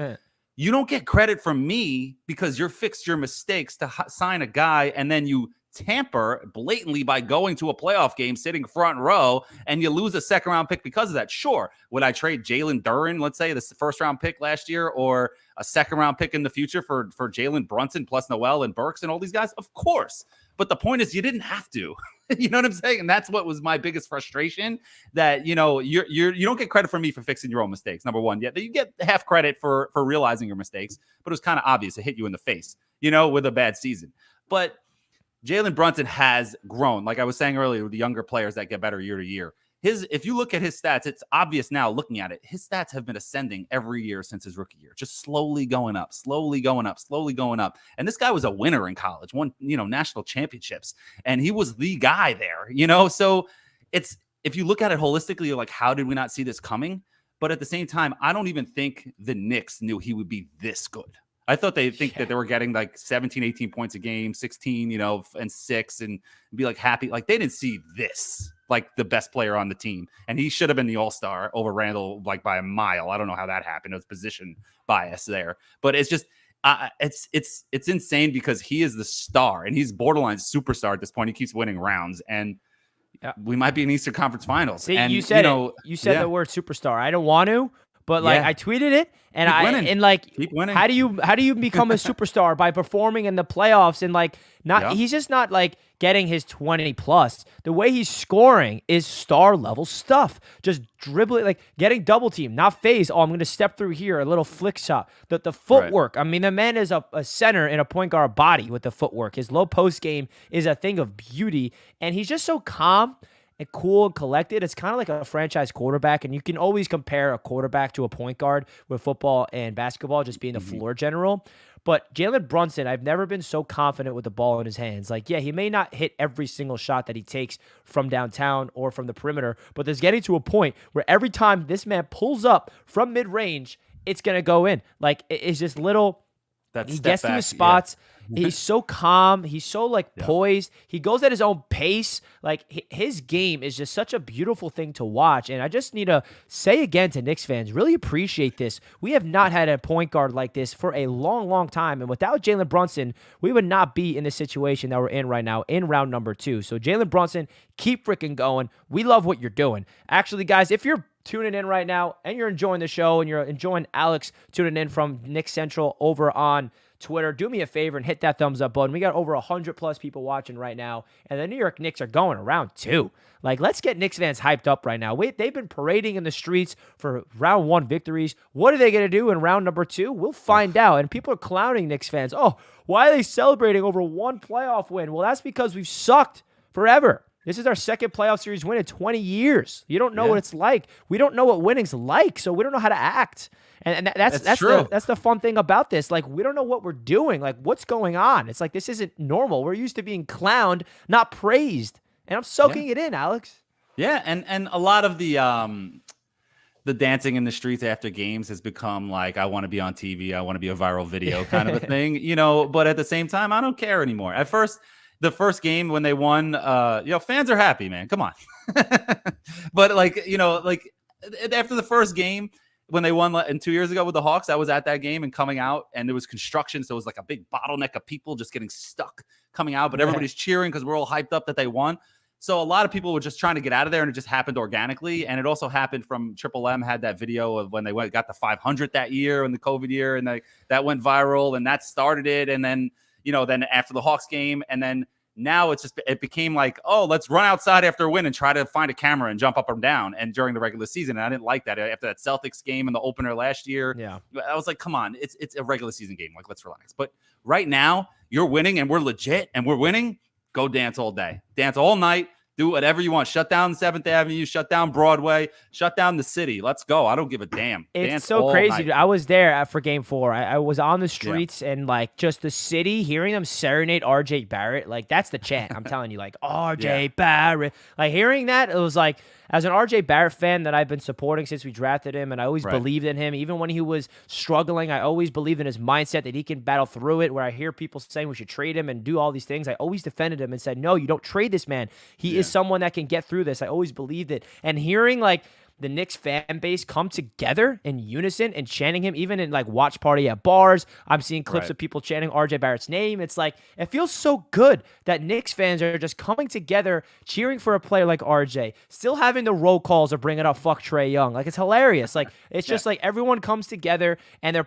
[SPEAKER 2] You don't get credit from me because you fixed your mistakes to sign a guy, and then you tamper blatantly by going to a playoff game, sitting front row, and you lose a second round pick because of that. Sure. Would I trade Jalen Duren, let's say, the first round pick last year, or a second round pick in the future for Jalen Brunson plus Noel and Burks and all these guys? Of course. But the point is, you didn't have to. You know what I'm saying? And that's what was my biggest frustration, that, you know, you don't get credit from me for fixing your own mistakes. Number one, yeah, you get half credit for realizing your mistakes, but it was kind of obvious. It hit you in the face, you know, with a bad season. But Jalen Brunson has grown. Like I was saying earlier, with the younger players that get better year to year. If you look at his stats, it's obvious now looking at it. His stats have been ascending every year since his rookie year, just slowly going up, slowly going up, slowly going up. And this guy was a winner in college, won, you know, national championships, and he was the guy there, you know? So it's, if you look at it holistically, you're like, how did we not see this coming? But at the same time, I don't even think the Knicks knew he would be this good. I thought they think that they were getting like 17, 18 points a game, 16, you know, and 6, and be like happy. Like they didn't see this, like the best player on the team. And he should have been the all-star over Randall, like by a mile. I don't know how that happened. It was position bias there, but it's just, it's insane because he is the star and he's borderline superstar at this point. He keeps winning rounds, and we might be in Eastern Conference Finals.
[SPEAKER 1] See,
[SPEAKER 2] and
[SPEAKER 1] you said the word superstar. I don't want to, but like I tweeted it, and
[SPEAKER 2] keep winning.
[SPEAKER 1] How do you become a superstar? By performing in the playoffs, and like he's just not like getting his 20 plus. The way he's scoring is star level stuff. Just dribbling, like getting double teamed, not phase. Oh, I'm going to step through here, a little flick shot. The footwork. Right. I mean, the man is a center in a point guard body with the footwork. His low post game is a thing of beauty, and he's just so calm and cool and collected. It's kind of like a franchise quarterback, and you can always compare a quarterback to a point guard with football and basketball, just being the floor general. But Jalen Brunson, I've never been so confident with the ball in his hands. Like, yeah, he may not hit every single shot that he takes from downtown or from the perimeter, but there's getting to a point where every time this man pulls up from mid-range, it's going to go in. Like, it's just little... He gets to his spots. Yeah. He's so calm. He's so like poised. He goes at his own pace. Like his game is just such a beautiful thing to watch. And I just need to say again to Knicks fans, really appreciate this. We have not had a point guard like this for a long, long time. And without Jalen Brunson, we would not be in the situation that we're in right now in round number 2. So Jalen Brunson, keep freaking going. We love what you're doing. Actually, guys, if you're tuning in right now and you're enjoying the show and you're enjoying Alex tuning in from Knicks Central over on Twitter, do me a favor and hit that thumbs up button. We got over 100 plus people watching right now, and the New York Knicks are going around 2. Like, let's get Knicks fans hyped up right now. They've been parading in the streets for round 1 victories. What are they going to do in round number 2? We'll find out. And people are clowning Knicks fans. Oh, why are they celebrating over 1 playoff win? Well, that's because we've sucked forever. This is our second playoff series win in 20 years. You don't know what it's like. We don't know what winning's like, so we don't know how to act. And that's true. That's the fun thing about this. Like, we don't know what we're doing. Like, what's going on? It's like, this isn't normal. We're used to being clowned, not praised. And I'm soaking it in, Alex.
[SPEAKER 2] Yeah, and a lot of the dancing in the streets after games has become like, I want to be on TV, I want to be a viral video kind of a thing, you know, but at the same time, I don't care anymore. At first, the first game when they won, fans are happy, man. Come on. But like, you know, like after the first game, when they won 2 years ago with the Hawks, I was at that game and coming out, and there was construction. So it was like a big bottleneck of people just getting stuck coming out, but everybody's cheering because we're all hyped up that they won. So a lot of people were just trying to get out of there, and it just happened organically. And it also happened from Triple M had that video of when they got the 500 that year in the COVID year, and that went viral, and that started it. And then, you know, then after the Hawks game, and then now it became like, oh, let's run outside after a win and try to find a camera and jump up and down. And during the regular season, and I didn't like that. After that Celtics game and the opener last year, I was like, come on, it's a regular season game. Like, let's relax. But right now, you're winning and we're legit and we're winning. Go dance all day, dance all night. Do whatever you want. Shut down 7th Avenue, shut down Broadway, shut down the city. Let's go. I don't give a damn.
[SPEAKER 1] It's
[SPEAKER 2] Dance
[SPEAKER 1] so crazy.
[SPEAKER 2] night.
[SPEAKER 1] Dude. I was there for game 4. I was on the streets and like just the city, hearing them serenade RJ Barrett. Like, that's the chant. I'm telling you, like, RJ Barrett. Like, hearing that, it was like, as an RJ Barrett fan that I've been supporting since we drafted him, and I always believed in him. Even when he was struggling, I always believed in his mindset that he can battle through it, where I hear people saying we should trade him and do all these things. I always defended him and said, no, you don't trade this man. He is someone that can get through this. I always believed it. And hearing, like, the Knicks fan base come together in unison and chanting him, even in like watch party at bars. I'm seeing clips
[SPEAKER 2] Right.
[SPEAKER 1] of people chanting RJ Barrett's name. It's like, it feels so good that Knicks fans are just coming together, cheering for a player like RJ, still having the roll calls of bringing up fuck Trae Young. Like, it's hilarious. Like, it's
[SPEAKER 2] Yeah.
[SPEAKER 1] just like everyone comes together and they're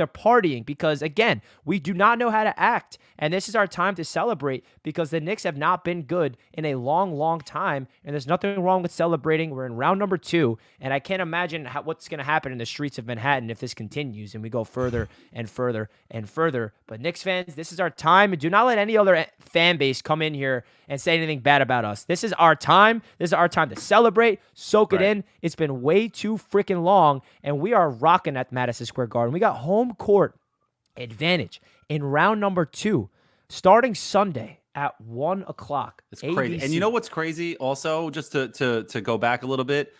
[SPEAKER 1] partying because, again, we do not know how to act, and this is our time to celebrate because the Knicks have not been good in a long, long time, and there's nothing wrong with celebrating. We're in round number 2, and I can't imagine what's going to happen in the streets of Manhattan if this continues and we go further and further and further. But Knicks fans, this is our time, and do not let any other fan base come in here and say anything bad about us. This is our time. This is our time to celebrate, soak it in. It's been way too freaking long, and we are rocking at Madison Square Garden. We got home court advantage in round number 2, starting Sunday at 1 o'clock.
[SPEAKER 2] It's crazy.
[SPEAKER 1] ABC.
[SPEAKER 2] And you know what's crazy also, just to go back a little bit,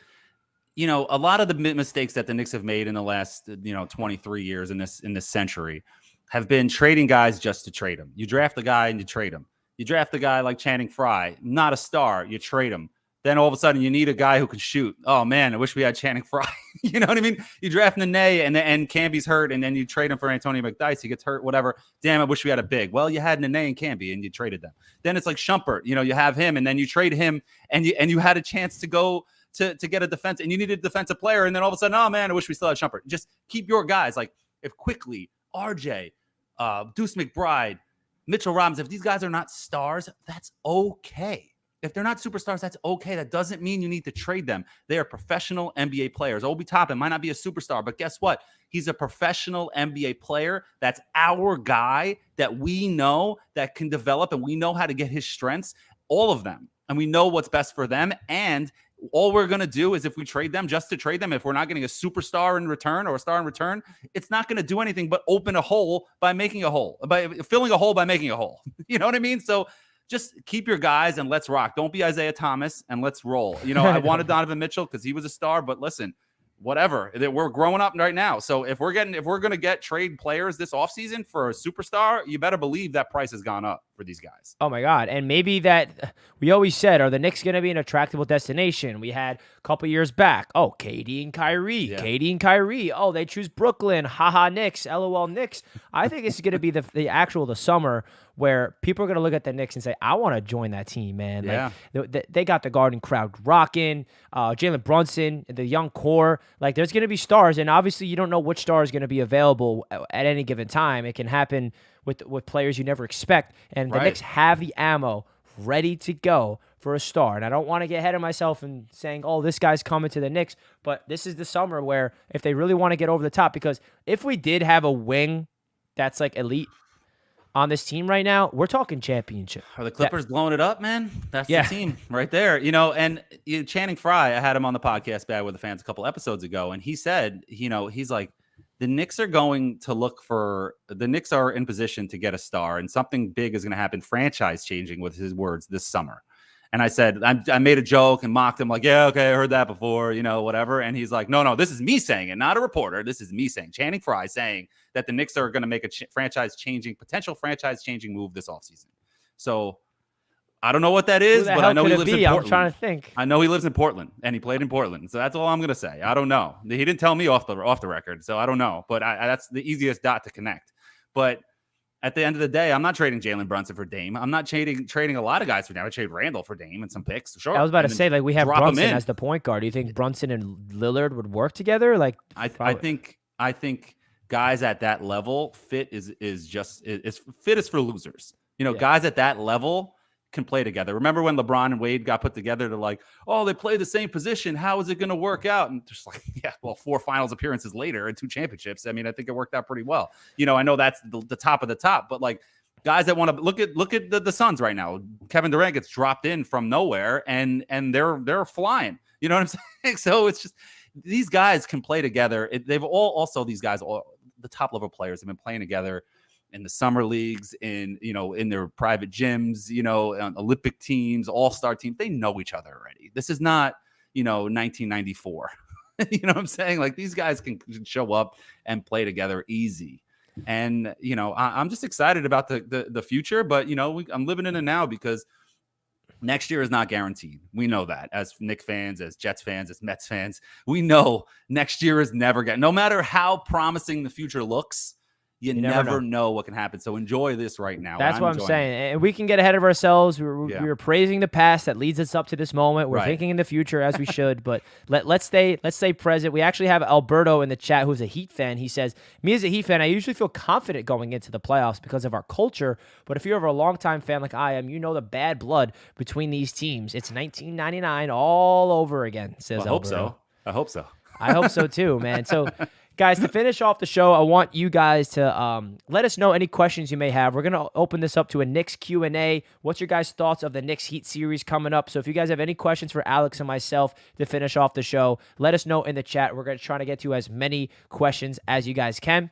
[SPEAKER 2] a lot of the mistakes that the Knicks have made in the last 23 years in this century have been trading guys just to trade them. You draft a guy and you trade him. You draft a guy like Channing Frye, not a star, you trade him. Then all of a sudden you need a guy who can shoot. Oh man, I wish we had Channing Frye. You know what I mean? You draft Nene and Camby's hurt, and then you trade him for Antonio McDyess. He gets hurt, whatever. Damn, I wish we had a big. Well, you had Nene and Camby, and you traded them. Then it's like Shumpert. You have him, and then you trade him, and you had a chance to go to get a defense, and you needed a defensive player, and then all of a sudden, oh man, I wish we still had Shumpert. Just keep your guys. Like if Quickly, RJ, Deuce McBride, Mitchell Robinson, if these guys are not stars, that's okay. If they're not superstars, that's okay. That doesn't mean you need to trade them. They are professional NBA players. Obi Toppin might not be a superstar, but guess what? He's a professional NBA player. That's our guy that we know that can develop, and we know how to get his strengths, all of them. And we know what's best for them. And all we're going to do is if we trade them just to trade them, if we're not getting a superstar in return or a star in return, it's not going to do anything but open a hole by making a hole, by filling a hole by making a hole. You know what I mean? So just keep your guys and let's rock. Don't be Isaiah Thomas and let's roll. I wanted Donovan Mitchell because he was a star, but listen, whatever. We're growing up right now. So if we're going to get trade players this offseason for a superstar, you better believe that price has gone up for these guys.
[SPEAKER 1] Oh my God. And maybe that we always said, are the Knicks going to be an attractable destination? We had a couple years back. Oh, KD and Kyrie.
[SPEAKER 2] Yeah.
[SPEAKER 1] KD and Kyrie. Oh, they choose Brooklyn. Haha, Knicks. LOL, Knicks. I think it's going to be the summer where people are going to look at the Knicks and say, I want to join that team, man.
[SPEAKER 2] Yeah.
[SPEAKER 1] Like, they got the Garden crowd rocking. Jalen Brunson, the young core. Like, there's going to be stars, and obviously you don't know which star is going to be available at any given time. It can happen with players you never expect, and the Knicks have the ammo ready to go for a star. And I don't want to get ahead of myself and saying, oh, this guy's coming to the Knicks, but this is the summer where if they really want to get over the top, because if we did have a wing that's like elite on this team right now, we're talking championship.
[SPEAKER 2] Are the Clippers blowing it up, man? That's the team right there. And Channing Frye, I had him on the podcast Bad with the Fans a couple episodes ago, and he said, he's like, the Knicks are in position to get a star, and something big is going to happen, franchise changing, with his words, this summer. And I said, I made a joke and mocked him like, yeah, okay, I heard that before, whatever. And he's like, no, this is me saying it, not a reporter. This is me saying, Channing Frye saying that the Knicks are going to make a potential franchise changing move this offseason. So I don't know what that is, but I know he lives in Portland.
[SPEAKER 1] I'm trying to think.
[SPEAKER 2] I know he lives in Portland and he played in Portland. So that's all I'm going to say. I don't know. He didn't tell me off the record, so I don't know. But that's the easiest dot to connect. But at the end of the day, I'm not trading Jalen Brunson for Dame. I'm not trading a lot of guys for Dame. I trade Randall for Dame and some picks. Sure.
[SPEAKER 1] I was about to say, like, we have Brunson as the point guard. Do you think Brunson and Lillard would work together? Like,
[SPEAKER 2] I think guys at that level, fit is for losers. Guys at that level can play together. Remember when LeBron and Wade got put together to like, oh, they play the same position. How is it going to work out? And just like, 4 finals appearances later and 2 championships. I mean, I think it worked out pretty well. I know that's the top of the top, but like guys that want to look at the Suns right now. Kevin Durant gets dropped in from nowhere and they're flying. You know what I'm saying? So it's just, these guys can play together. These guys, the top level players have been playing together in the summer leagues, in their private gyms, on Olympic teams, all-star teams. They know each other already. This is not, 1994. You know what I'm saying? Like, these guys can show up and play together easy. And, I'm just excited about the future, but, I'm living in it now because Next year is not guaranteed. We know that as Knicks fans, as Jets fans, as Mets fans. We know next year is never guaranteed. No matter how promising the future looks, you
[SPEAKER 1] never
[SPEAKER 2] never
[SPEAKER 1] know.
[SPEAKER 2] know what can happen. So enjoy this right now.
[SPEAKER 1] That's
[SPEAKER 2] I'm
[SPEAKER 1] what I'm
[SPEAKER 2] enjoying
[SPEAKER 1] saying.
[SPEAKER 2] it.
[SPEAKER 1] And we can get ahead of ourselves.
[SPEAKER 2] Yeah.
[SPEAKER 1] We were praising the past that leads us up to this moment. We're
[SPEAKER 2] Right.
[SPEAKER 1] thinking in the future as we should, but let's stay present. We actually have Alberto in the chat who's a Heat fan. He says, me as a Heat fan, I usually feel confident going into the playoffs because of our culture. But if you're ever a longtime fan like I am, you know the bad blood between these teams. It's 1999 all over again, says Alberto.
[SPEAKER 2] I hope so.
[SPEAKER 1] I hope so too, man. So, guys, to finish off the show, I want you guys to let us know any questions you may have. We're going to open this up to a Knicks Q&A. What's your guys' thoughts of the Knicks Heat series coming up? So if you guys have any questions for Alex and myself to finish off the show, let us know in the chat. We're going to try to get to as many questions as you guys can.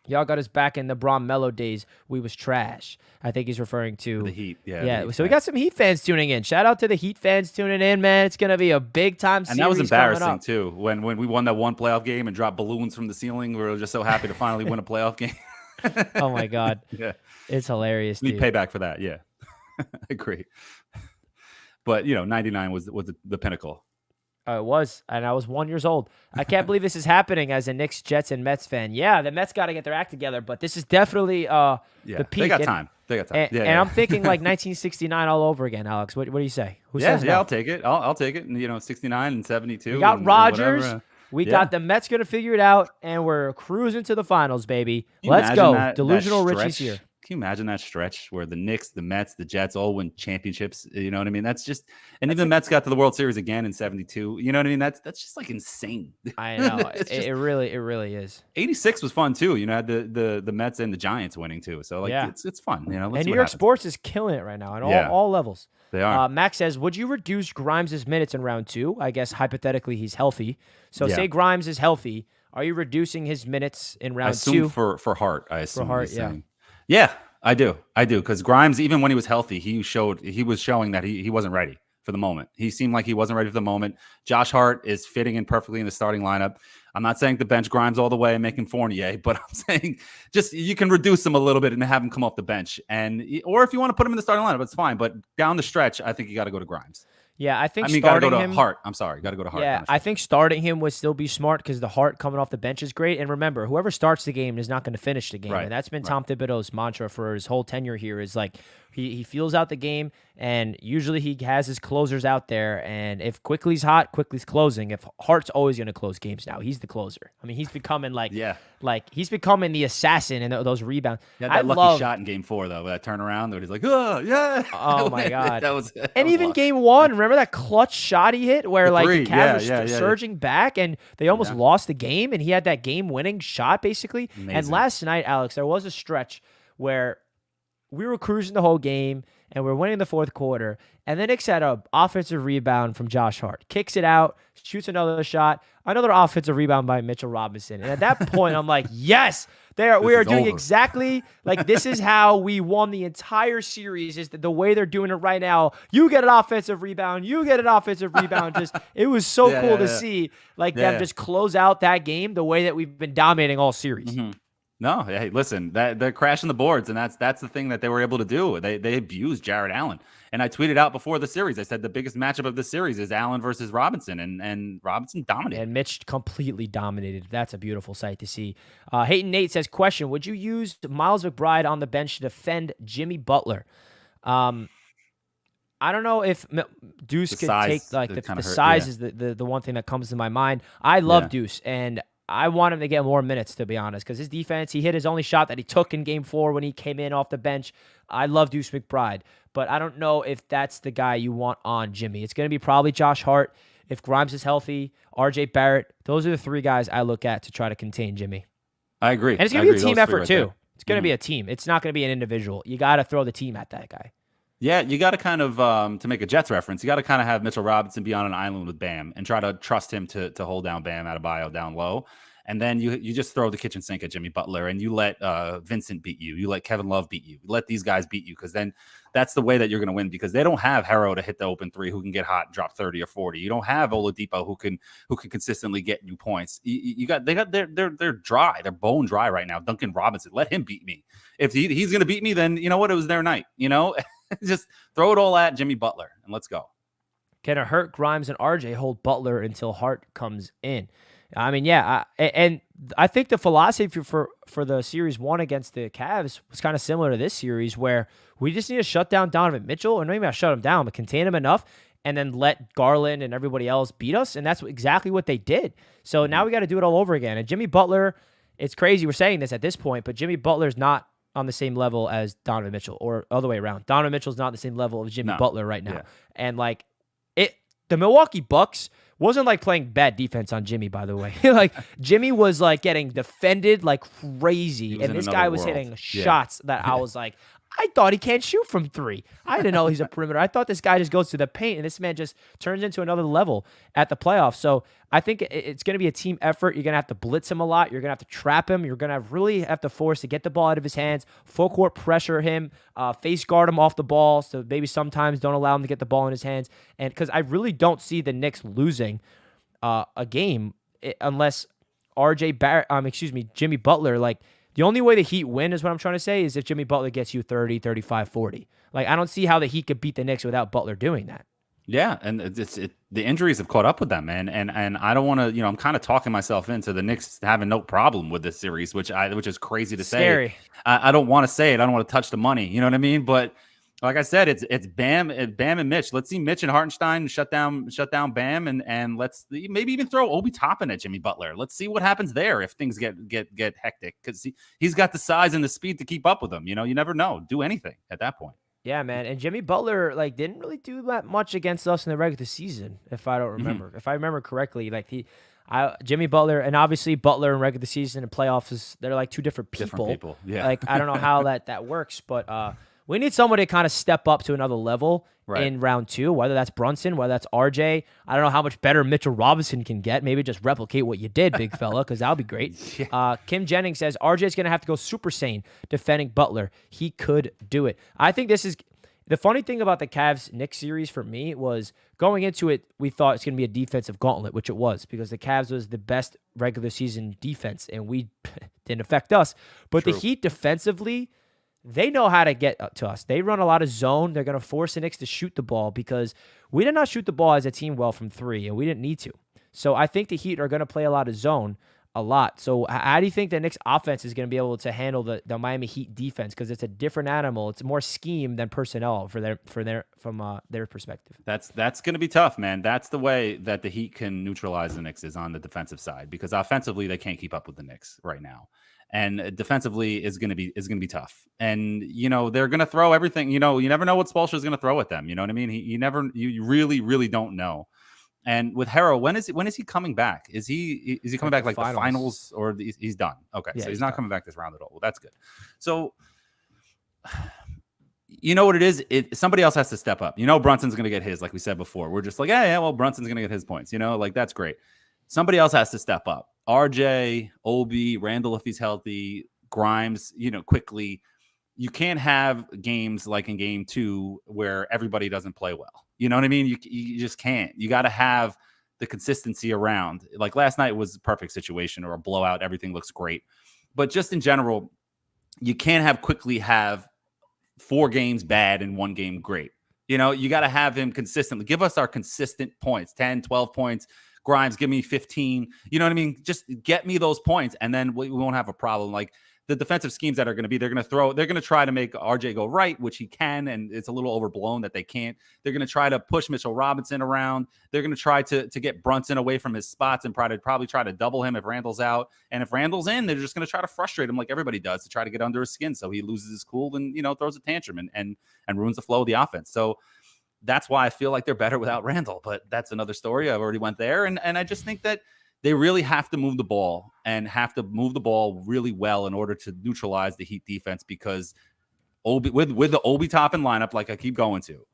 [SPEAKER 1] Y'all got us back in the Bron Mello days. We was trash. I think he's referring to
[SPEAKER 2] the Heat. Yeah.
[SPEAKER 1] Yeah.
[SPEAKER 2] Heat
[SPEAKER 1] So we got some Heat fans tuning in. Shout out to the Heat fans tuning in, man. It's gonna be a big time series.
[SPEAKER 2] And that was embarrassing
[SPEAKER 1] coming up.
[SPEAKER 2] too. When we won that one playoff game and dropped balloons from the ceiling, we were just so happy to finally win a playoff game.
[SPEAKER 1] Oh my God.
[SPEAKER 2] Yeah.
[SPEAKER 1] It's hilarious.
[SPEAKER 2] We
[SPEAKER 1] Dude.
[SPEAKER 2] payback for that. Yeah. I agree. But 99 was the pinnacle.
[SPEAKER 1] It was, and I was 1 year old. I can't believe this is happening as a Knicks, Jets, and Mets fan. Yeah, the Mets got to get their act together, but this is definitely the peak.
[SPEAKER 2] They got time.
[SPEAKER 1] And I'm thinking like 1969 all over again, Alex. What do you say? Who says no?
[SPEAKER 2] Yeah, I'll take it. I'll take it. 69 and 72.
[SPEAKER 1] We got Rodgers. We
[SPEAKER 2] Yeah.
[SPEAKER 1] got the Mets going to figure it out, and we're cruising to the finals, baby. Let's go. Delusional Richie's here.
[SPEAKER 2] Can you imagine that stretch where the Knicks, the Mets, the Jets all win championships? You know what I mean? That's just, and even the Mets got to the World Series again in 72. You know what I mean? That's just like insane.
[SPEAKER 1] I know. It really is.
[SPEAKER 2] 86 was fun too. Had the Mets and the Giants winning too. So it's fun. Let's
[SPEAKER 1] and
[SPEAKER 2] see
[SPEAKER 1] New
[SPEAKER 2] what
[SPEAKER 1] York
[SPEAKER 2] happens.
[SPEAKER 1] sports is killing it right now on all levels.
[SPEAKER 2] They are.
[SPEAKER 1] Max says, would you reduce Grimes' minutes in round 2? I guess hypothetically he's healthy. So say Grimes is healthy. Are you reducing his minutes in round 2?
[SPEAKER 2] I assume for Hart. I assume
[SPEAKER 1] for Hart,
[SPEAKER 2] he's saying. Yeah, I do. Because Grimes, even when he was healthy, he was showing that he wasn't ready for the moment. He seemed like he wasn't ready for the moment. Josh Hart is fitting in perfectly in the starting lineup. I'm not saying to bench Grimes all the way and make him Fournier, but I'm saying just you can reduce him a little bit and have him come off the bench. Or if you want to put him in the starting lineup, it's fine. But down the stretch, I think you got to go to Grimes.
[SPEAKER 1] Yeah, I think
[SPEAKER 2] got to go to
[SPEAKER 1] him,
[SPEAKER 2] Hart. I'm sorry, got to go to Hart.
[SPEAKER 1] Yeah, I think starting him would still be smart because the Hart coming off the bench is great. And remember, whoever starts the game is not going to finish the game.
[SPEAKER 2] Right,
[SPEAKER 1] And that's been Tom Thibodeau's mantra for his whole tenure here is like he feels out the game, and usually he has his closers out there. And if Quickly's hot, Quickly's closing. If Hart's always going to close games now, he's the closer. I mean, he's becoming he's becoming the assassin in those rebounds.
[SPEAKER 2] He had that lucky shot in Game 4 though, that turnaround. That he's like, oh yeah,
[SPEAKER 1] oh my God,
[SPEAKER 2] that was.
[SPEAKER 1] And even Game 1, remember that clutch shot he hit where the Cavs were surging back and they almost lost the game, and he had that game-winning shot basically.
[SPEAKER 2] Amazing.
[SPEAKER 1] And last night, Alex, there was a stretch where we were cruising the whole game and we're winning the fourth quarter, and then Knicks had an offensive rebound from Josh Hart, kicks it out, shoots another shot, another offensive rebound by Mitchell Robinson. And at that point, I'm like, yes, we are doing exactly like this is how we won the entire series. Is the way they're doing it right now? You get an offensive rebound, you get an offensive rebound. Just it was so cool to see them just close out that game the way that we've been dominating all series.
[SPEAKER 2] Mm-hmm. No, hey, listen, they're crashing the boards, and that's the thing that they were able to do. They abused Jared Allen, and I tweeted out before the series. I said the biggest matchup of the series is Allen versus Robinson, and Robinson dominated.
[SPEAKER 1] And Mitch completely dominated. That's a beautiful sight to see. Hayton Nate says, question, would you use Miles McBride on the bench to defend Jimmy Butler? I don't know if Deuce could take the size is the one thing that comes to my mind. I love Deuce, and I want him to get more minutes, to be honest, because his defense, he hit his only shot that he took in Game 4 when he came in off the bench. I love Deuce McBride, but I don't know if that's the guy you want on Jimmy. It's going to be probably Josh Hart. If Grimes is healthy, RJ Barrett, those are the three guys I look at to try to contain Jimmy.
[SPEAKER 2] I agree.
[SPEAKER 1] And it's going to be a team effort, too. It's going to be a team. It's not going to be an individual. You got to throw the team at that guy.
[SPEAKER 2] Yeah, you got to kind of, to make a Jets reference, you got to kind of have Mitchell Robinson be on an island with Bam and try to trust him to hold down Bam Adebayo down low. And then you just throw the kitchen sink at Jimmy Butler, and you let Vincent beat you. You let Kevin Love beat you. Let these guys beat you, because then that's the way that you're going to win, because they don't have Harrow to hit the open three who can get hot and drop 30 or 40. You don't have Oladipo who can consistently get you points. They're dry. They're bone dry right now. Duncan Robinson, let him beat me. If he's going to beat me, then you know what? It was their night, Just throw it all at Jimmy Butler and let's go.
[SPEAKER 1] Can it hurt Grimes and RJ hold Butler until Hart comes in? I mean, yeah, and I think the philosophy for the series one against the Cavs was kind of similar to this series, where we just need to shut down Donovan Mitchell, or maybe not shut him down, but contain him enough, and then let Garland and everybody else beat us, and that's exactly what they did. So now we got to do it all over again. And Jimmy Butler, it's crazy we're saying this at this point, but Jimmy Butler's not on the same level as Donovan Mitchell, or other way around. Donovan Mitchell's not the same level as Jimmy Butler right now, and like the Milwaukee Bucks wasn't like playing bad defense on Jimmy, by the way. Like Jimmy was like getting defended like crazy, and this guy was hitting shots that I was like, I thought he can't shoot from three. I didn't know he's a perimeter. I thought this guy just goes to the paint, and this man just turns into another level at the playoffs. So I think it's going to be a team effort. You're going to have to blitz him a lot. You're going to have to trap him. You're going to really have to force to get the ball out of his hands, full court pressure him, face guard him off the ball. So maybe sometimes don't allow him to get the ball in his hands. And because I really don't see the Knicks losing a game unless Jimmy Butler, like, the only way the Heat win is what I'm trying to say is if Jimmy Butler gets you 30, 35, 40. Like, I don't see how the Heat could beat the Knicks without Butler doing that.
[SPEAKER 2] Yeah, and the injuries have caught up with them, man. And I don't want to, I'm kind of talking myself into the Knicks having no problem with this series, which is crazy to say. I don't want to say it. I don't want to touch the money. You know what I mean? But like I said, it's Bam and Mitch. Let's see Mitch and Hartenstein shut down Bam, and let's maybe even throw Obi Toppin at Jimmy Butler. Let's see what happens there if things get hectic, because he's got the size and the speed to keep up with them. You never know. Do anything at that point.
[SPEAKER 1] Yeah, man. And Jimmy Butler didn't really do that much against us in the regular season, if I don't remember. Mm-hmm. If I remember correctly, Jimmy Butler, and obviously Butler in regular season and playoffs they're like two different people.
[SPEAKER 2] Different people. Yeah.
[SPEAKER 1] I don't know how that works, but we need somebody to kind of step up to another level in round two, whether that's Brunson, whether that's RJ. I don't know how much better Mitchell Robinson can get. Maybe just replicate what you did, big fella, because that would be great. Yeah. Kim Jennings says RJ's going to have to go super sane defending Butler. He could do it. I think this is the funny thing about the Cavs-Knicks series for me was going into it, we thought it's going to be a defensive gauntlet, which it was, because the Cavs was the best regular season defense, and we didn't affect us. But the Heat defensively, they know how to get to us. They run a lot of zone. They're going to force the Knicks to shoot the ball because we did not shoot the ball as a team well from three, and we didn't need to. So I think the Heat are going to play a lot of zone a lot. So how do you think the Knicks offense is going to be able to handle the Miami Heat defense? Because it's a different animal. It's more scheme than personnel from their perspective.
[SPEAKER 2] That's going to be tough, man. That's the way that the Heat can neutralize the Knicks is on the defensive side, because offensively they can't keep up with the Knicks right now. And defensively is going to be tough. And, they're going to throw everything. You never know what Spoelstra is going to throw at them. You know what I mean? You really, really don't know. And with Harrow, when is he coming back? Is he coming back like the finals, or he's done? Okay, yeah, so he's not coming back this round at all. Well, that's good. So, you know what it is? Somebody else has to step up. Brunson's going to get his, like we said before. We're just like, yeah, well, Brunson's going to get his points. That's great. Somebody else has to step up. RJ, Obi, Randall, if he's healthy, Grimes, quickly. You can't have games like in game 2 where everybody doesn't play well. You know what I mean? You just can't. You got to have the consistency around. Like last night was a perfect situation, or a blowout. Everything looks great. But just in general, you can't quickly have 4 games bad and 1 game great. You got to have him consistently. Give us our consistent points, 10, 12 points. Grimes, give me 15. You know what I mean? Just get me those points, and then we won't have a problem. Like the defensive schemes that are going to be, they're going to try to make RJ go right, which he can, and it's a little overblown that they can't. They're going to try to push Mitchell Robinson around. They're going to try to get Brunson away from his spots and probably try to double him if Randall's out. And if Randall's in, they're just going to try to frustrate him like everybody does, to try to get under his skin so he loses his cool and throws a tantrum and ruins the flow of the offense. So that's why I feel like they're better without Randall, but that's another story. I've already went there. And I just think that they really have to move the ball, and have to move the ball really well in order to neutralize the Heat defense, because with the Obi Toppin lineup, like I keep going to,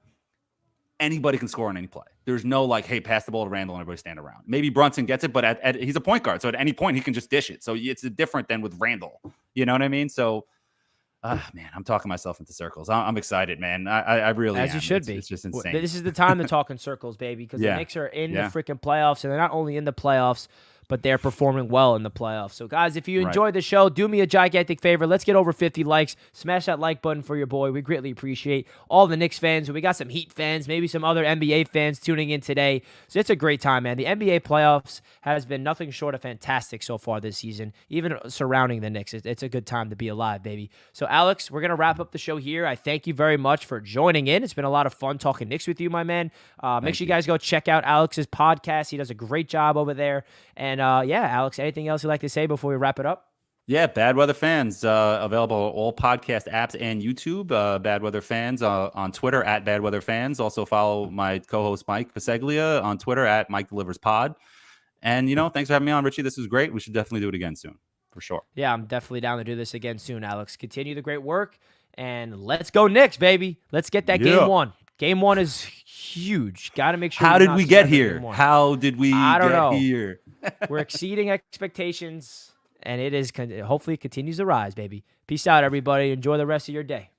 [SPEAKER 2] anybody can score on any play. There's no hey, pass the ball to Randall and everybody stand around. Maybe Brunson gets it, but he's a point guard. So at any point he can just dish it. So it's different than with Randall. You know what I mean? So man, I'm talking myself into circles. I'm excited, man. I really
[SPEAKER 1] am.
[SPEAKER 2] As
[SPEAKER 1] you should be.
[SPEAKER 2] It's just insane.
[SPEAKER 1] This is the time to talk in circles, baby, because the Knicks are in the freaking playoffs, and they're not only in the playoffs, but they're performing well in the playoffs. So, guys, if you
[SPEAKER 2] Right.
[SPEAKER 1] enjoyed the show, do me a gigantic favor. Let's get over 50 likes. Smash that like button for your boy. We greatly appreciate all the Knicks fans. We got some Heat fans, maybe some other NBA fans tuning in today. So it's a great time, man. The NBA playoffs has been nothing short of fantastic so far this season, even surrounding the Knicks. It's a good time to be alive, baby. So, Alex, we're going to wrap up the show here. I thank you very much for joining in. It's been a lot of fun talking Knicks with you, my man. Make sure you guys go check out Alex's podcast. He does a great job over there. And yeah, Alex, anything else you'd like to say before we wrap it up?
[SPEAKER 2] Yeah, Bad Weather Fans, available on all podcast apps and YouTube. Bad Weather Fans on Twitter at Bad Weather Fans. Also follow my co-host Mike Paseglia on Twitter at Mike Delivers Pod. And, thanks for having me on, Richie. This was great. We should definitely do it again soon, for sure.
[SPEAKER 1] Yeah, I'm definitely down to do this again soon, Alex. Continue the great work, and let's go Knicks, baby. Let's get that game one. Game one is huge. Got to make sure.
[SPEAKER 2] How did we get here? How did we get here?
[SPEAKER 1] We're exceeding expectations, and it is hopefully it continues to rise, baby. Peace out, everybody. Enjoy the rest of your day.